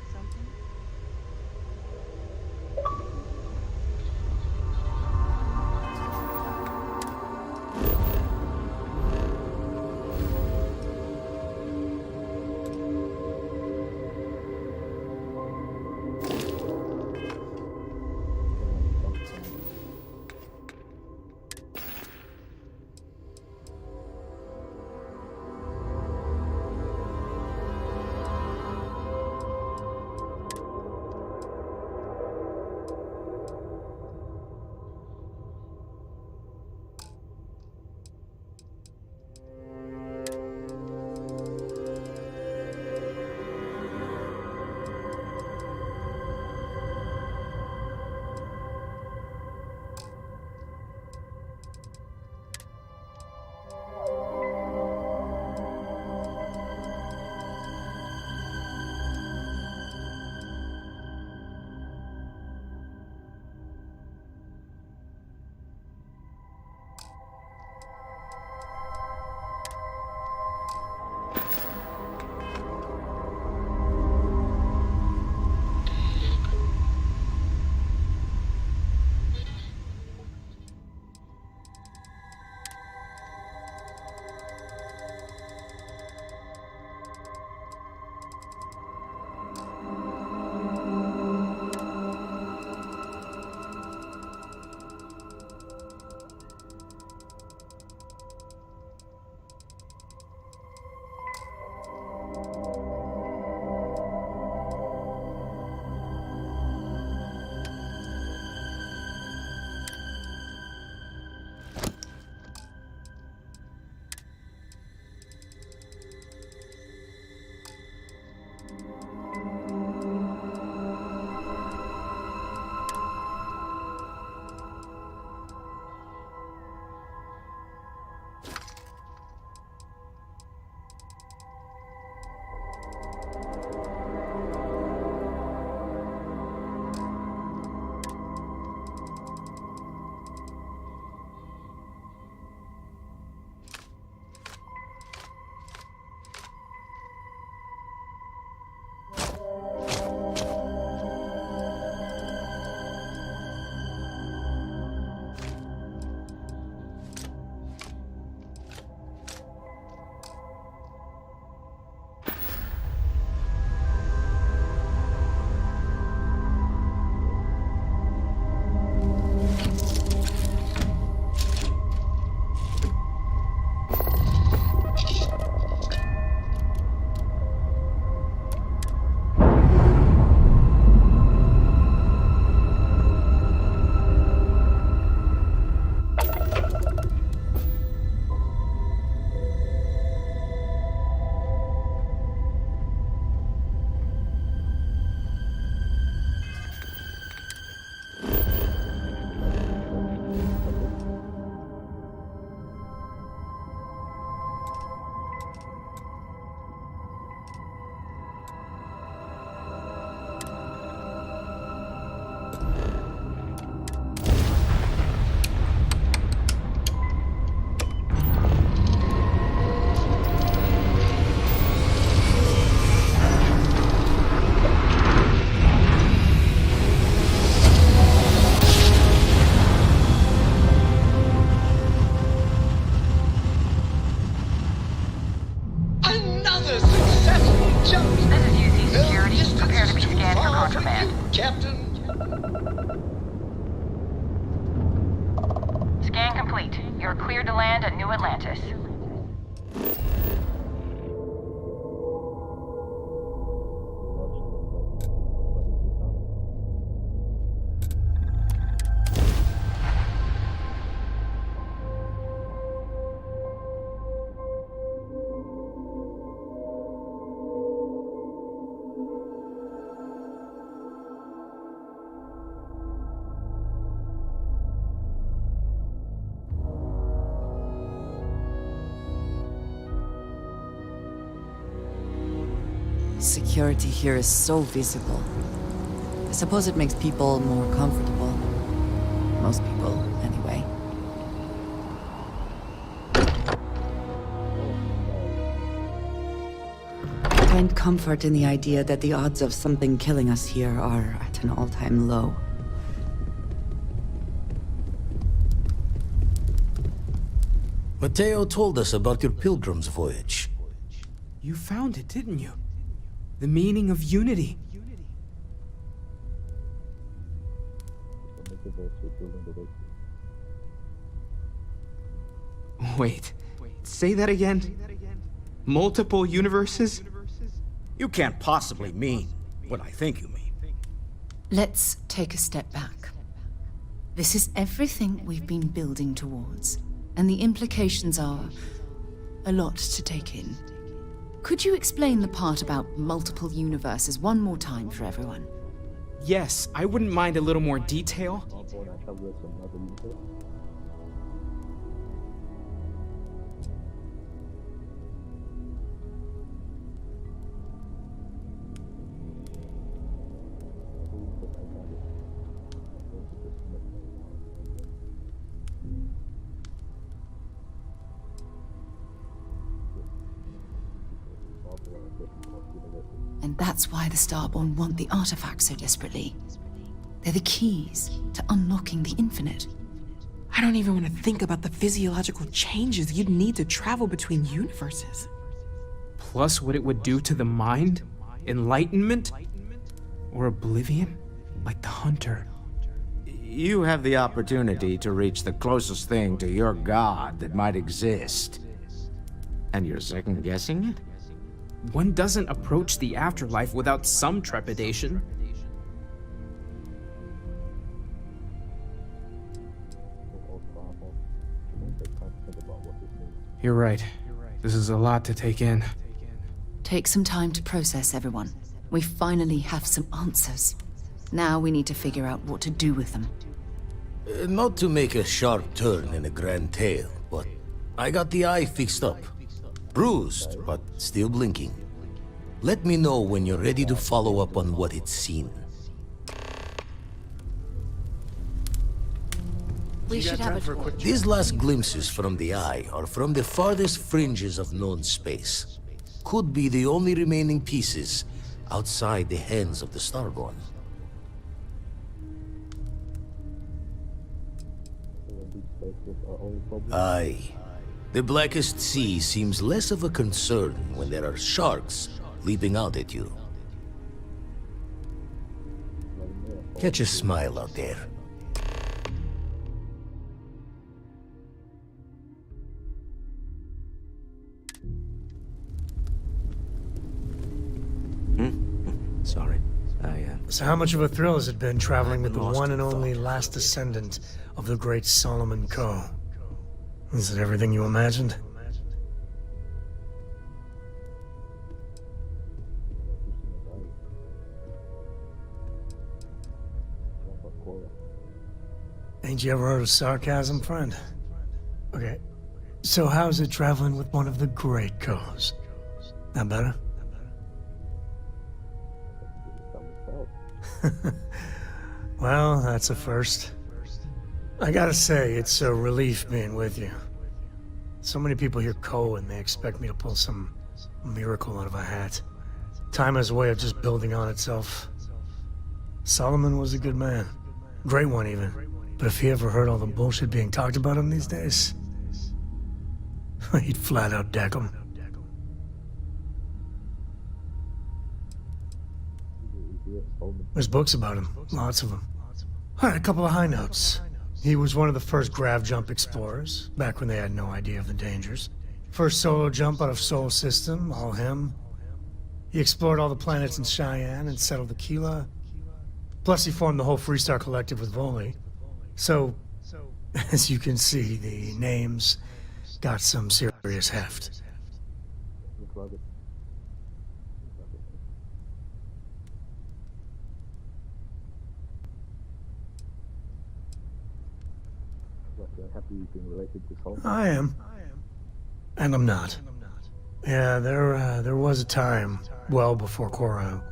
Captain. Scan complete. You're cleared to land at New Atlantis. Security here is so visible. I suppose it makes people more comfortable. Most people, anyway. I find comfort in the idea that the odds of something killing us here are at an all-time low. Mateo told us about your pilgrim's voyage. You found it, didn't you? The meaning of unity. Wait, say that again? Multiple universes? You can't possibly mean what I think you mean. Let's take a step back. This is everything we've been building towards, and the implications are a lot to take in. Could you explain the part about multiple universes one more time for everyone? Yes, I wouldn't mind a little more detail. And that's why the Starborn want the artifacts so desperately. They're the keys to unlocking the infinite. I don't even want to think about the physiological changes you'd need to travel between universes. Plus what it would do to the mind? Enlightenment? Or oblivion? Like the Hunter. You have the opportunity to reach the closest thing to your god that might exist. And you're second-guessing it? One doesn't approach the afterlife without some trepidation. You're right. This is a lot to take in. Take some time to process, everyone. We finally have some answers. Now we need to figure out what to do with them. Not to make a sharp turn in a grand tale, but I got the eye fixed up. Bruised, but still blinking. Let me know when you're ready to follow up on what it's seen. We should have a torch. These last glimpses from the eye are from the farthest fringes of known space. Could be the only remaining pieces outside the hands of the Starborn. Aye. The blackest sea seems less of a concern when there are sharks leaping out at you. Catch a smile out there. Sorry. So how much of a thrill has it been traveling with the one and only last descendant of the great Solomon Coe? Is it everything you imagined? Ain't you ever heard of sarcasm, friend? Okay, so how's it traveling with one of the great Coes? That better? Well, that's a first. I gotta say, it's a relief being with you. So many people hear Coe and they expect me to pull some miracle out of a hat. Time has a way of just building on itself. Solomon was a good man. Great one, even. But if he ever heard all the bullshit being talked about him these days, he'd flat out deck him. There's books about him, lots of them. All right, a couple of high notes. He was one of the first grav jump explorers, back when they had no idea of the dangers. First solo jump out of Sol System, all him. He explored all the planets in Cheyenne and settled Aquila. Plus he formed the whole Freestar Collective with Voli. So, as you can see, the names got some serious heft. Happy being related to Sol? I am. And I'm not. Yeah, there was a time, well before Cora,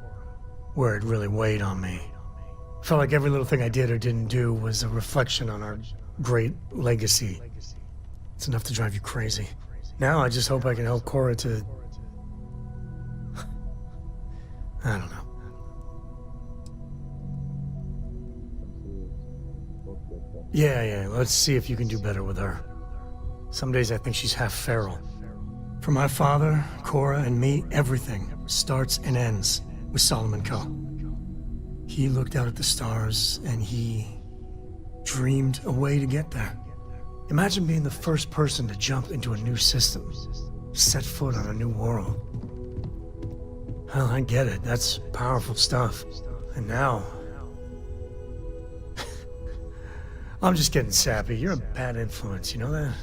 where it really weighed on me. Felt like every little thing I did or didn't do was a reflection on our great legacy. It's enough to drive you crazy. Now I just hope I can help Cora to... I don't know. Yeah, let's see if you can do better with her. Some days I think she's half feral. For my father, Cora, and me, everything starts and ends with Solomon Coe. He looked out at the stars, and he dreamed a way to get there. Imagine being the first person to jump into a new system, set foot on a new world. Well, I get it. That's powerful stuff. And now... I'm just getting sappy. You're a bad influence, you know that?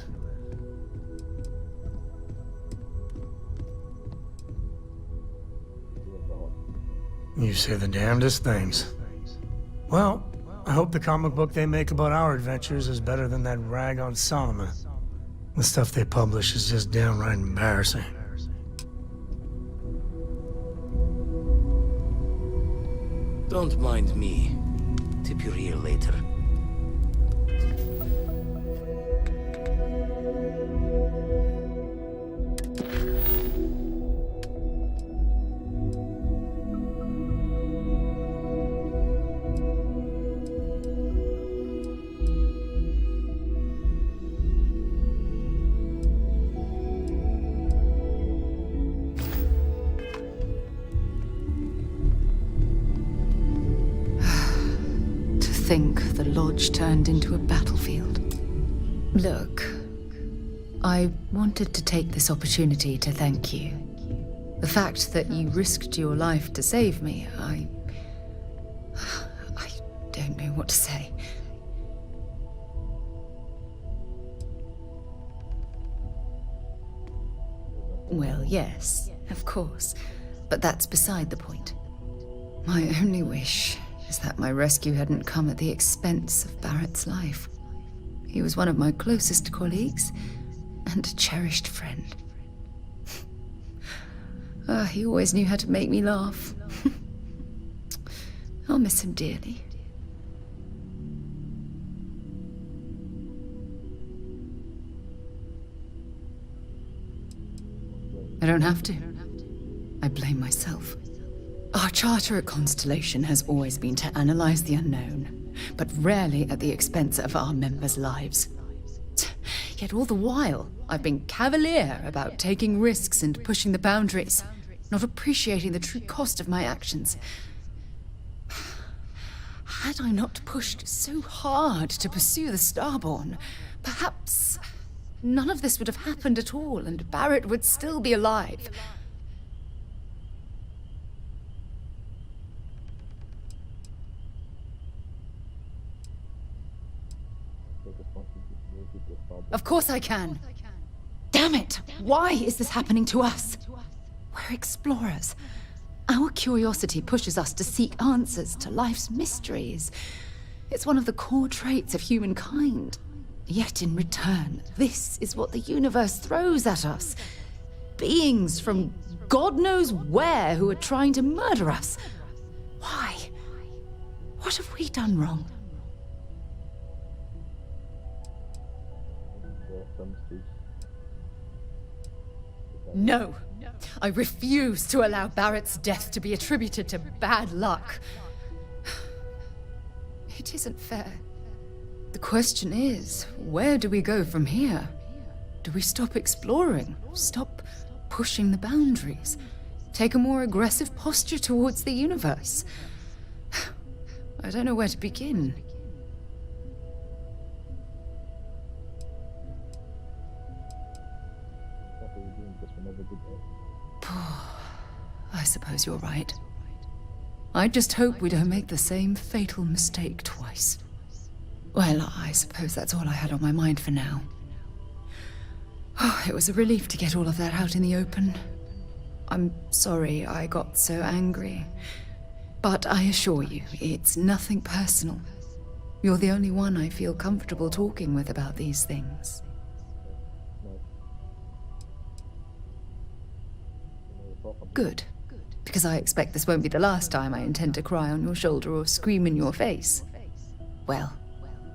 You say the damnedest things. Well, I hope the comic book they make about our adventures is better than that rag on Solomon. The stuff they publish is just downright embarrassing. Don't mind me. Tip your ear later. Think the lodge turned into a battlefield. Look, I wanted to take this opportunity to thank you. The fact that you risked your life to save me, I don't know what to say. Well, yes, of course, but that's beside the point. My only wish is that my rescue hadn't come at the expense of Barrett's life. He was one of my closest colleagues and a cherished friend. He always knew how to make me laugh. I'll miss him dearly. I don't have to. I blame myself. Our charter at Constellation has always been to analyze the unknown, but rarely at the expense of our members' lives. Yet all the while, I've been cavalier about taking risks and pushing the boundaries, not appreciating the true cost of my actions. Had I not pushed so hard to pursue the Starborn, perhaps none of this would have happened at all, and Barrett would still be alive. Of course I can. Damn it! Why is this happening to us? We're explorers. Our curiosity pushes us to seek answers to life's mysteries. It's one of the core traits of humankind. Yet in return, this is what the universe throws at us. Beings from God knows where who are trying to murder us. Why? What have we done wrong? No. I refuse to allow Barrett's death to be attributed to bad luck. It isn't fair. The question is, where do we go from here? Do we stop exploring? Stop pushing the boundaries? Take a more aggressive posture towards the universe? I don't know where to begin. I suppose you're right. I just hope we don't make the same fatal mistake twice. Well, I suppose that's all I had on my mind for now. Oh, it was a relief to get all of that out in the open. I'm sorry I got so angry. But I assure you, it's nothing personal. You're the only one I feel comfortable talking with about these things. Good. Because I expect this won't be the last time I intend to cry on your shoulder or scream in your face. Well,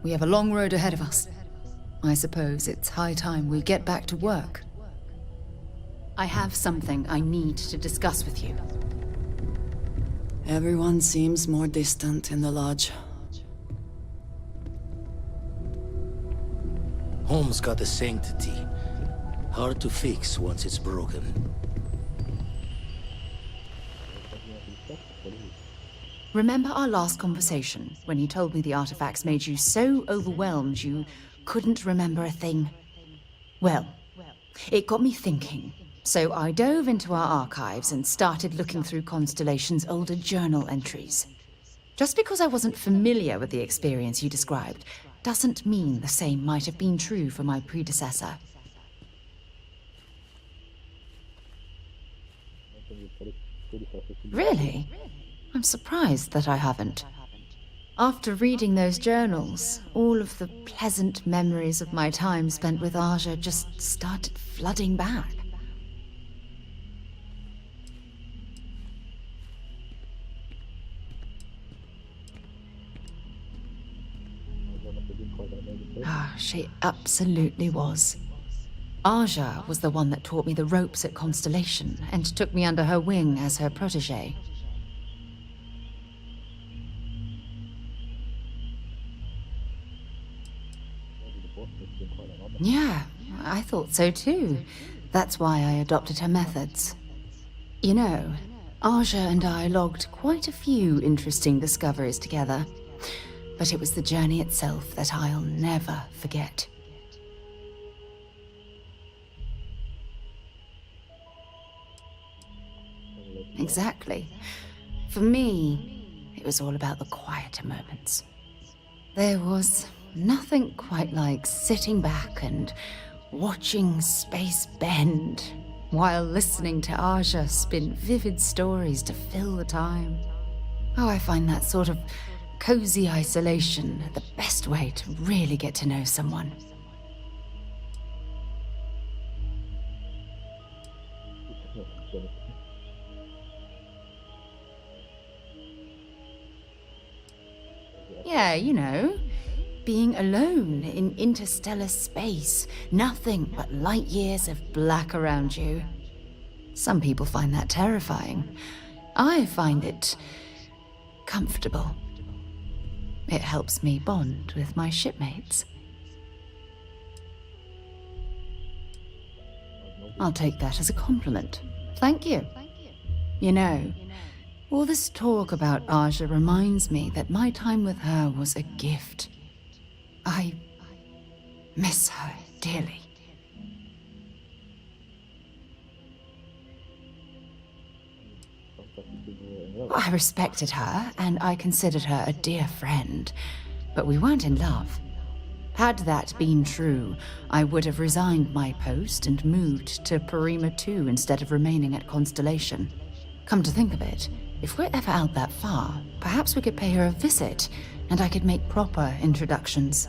we have a long road ahead of us. I suppose it's high time we get back to work. I have something I need to discuss with you. Everyone seems more distant in the lodge. Home's got a sanctity. Hard to fix once it's broken. Remember our last conversation when you told me the artifacts made you so overwhelmed you couldn't remember a thing? Well, it got me thinking. So I dove into our archives and started looking through Constellation's older journal entries. Just because I wasn't familiar with the experience you described doesn't mean the same might have been true for my predecessor. Really? I'm surprised that I haven't. After reading those journals, all of the pleasant memories of my time spent with Aja just started flooding back. She absolutely was. Aja was the one that taught me the ropes at Constellation and took me under her wing as her protege. Yeah, I thought so too. That's why I adopted her methods. You know, Aja and I logged quite a few interesting discoveries together. But it was the journey itself that I'll never forget. Exactly. For me, it was all about the quieter moments. There was nothing quite like sitting back and watching space bend while listening to Aja spin vivid stories to fill the time. Oh, I find that sort of cozy isolation the best way to really get to know someone. Yeah, you know, being alone in interstellar space, nothing but light years of black around you. Some people find that terrifying. I find it comfortable. It helps me bond with my shipmates. I'll take that as a compliment. Thank you. You know, all this talk about Aja reminds me that my time with her was a gift. I miss her dearly. I respected her, and I considered her a dear friend, but we weren't in love. Had that been true, I would have resigned my post and moved to Parima 2 instead of remaining at Constellation. Come to think of it, if we're ever out that far, perhaps we could pay her a visit, and I could make proper introductions.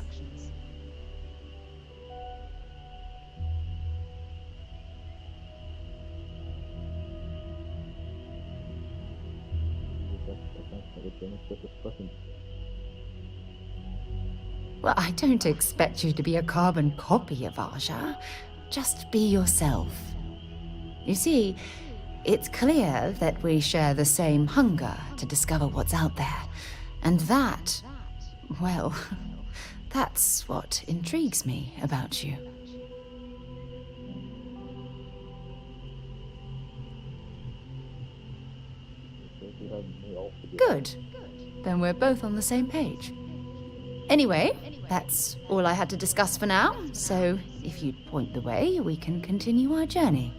Well, I don't expect you to be a carbon copy of Aja. Just be yourself. You see, it's clear that we share the same hunger to discover what's out there. And that, well, that's what intrigues me about you. Good. Then we're both on the same page. Anyway, that's all I had to discuss for now, so if you'd point the way, we can continue our journey.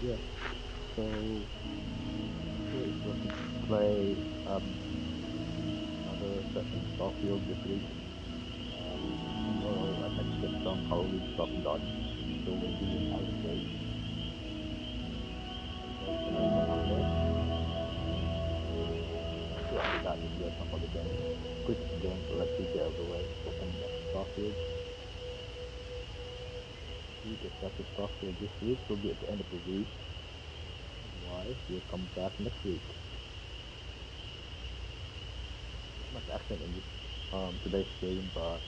Yeah, so we're supposed to play another session of Starfield this week. Tomorrow I might get some Halloween stuff done, so we'll be in outer space. Yeah, after that we'll get some other games. Quick game, so let's get out of the way. So coming back to Starfield. We get back to Starfield this week, so we'll be at the end of the week. Why? We'll come back next week. Not much action in this today's game, but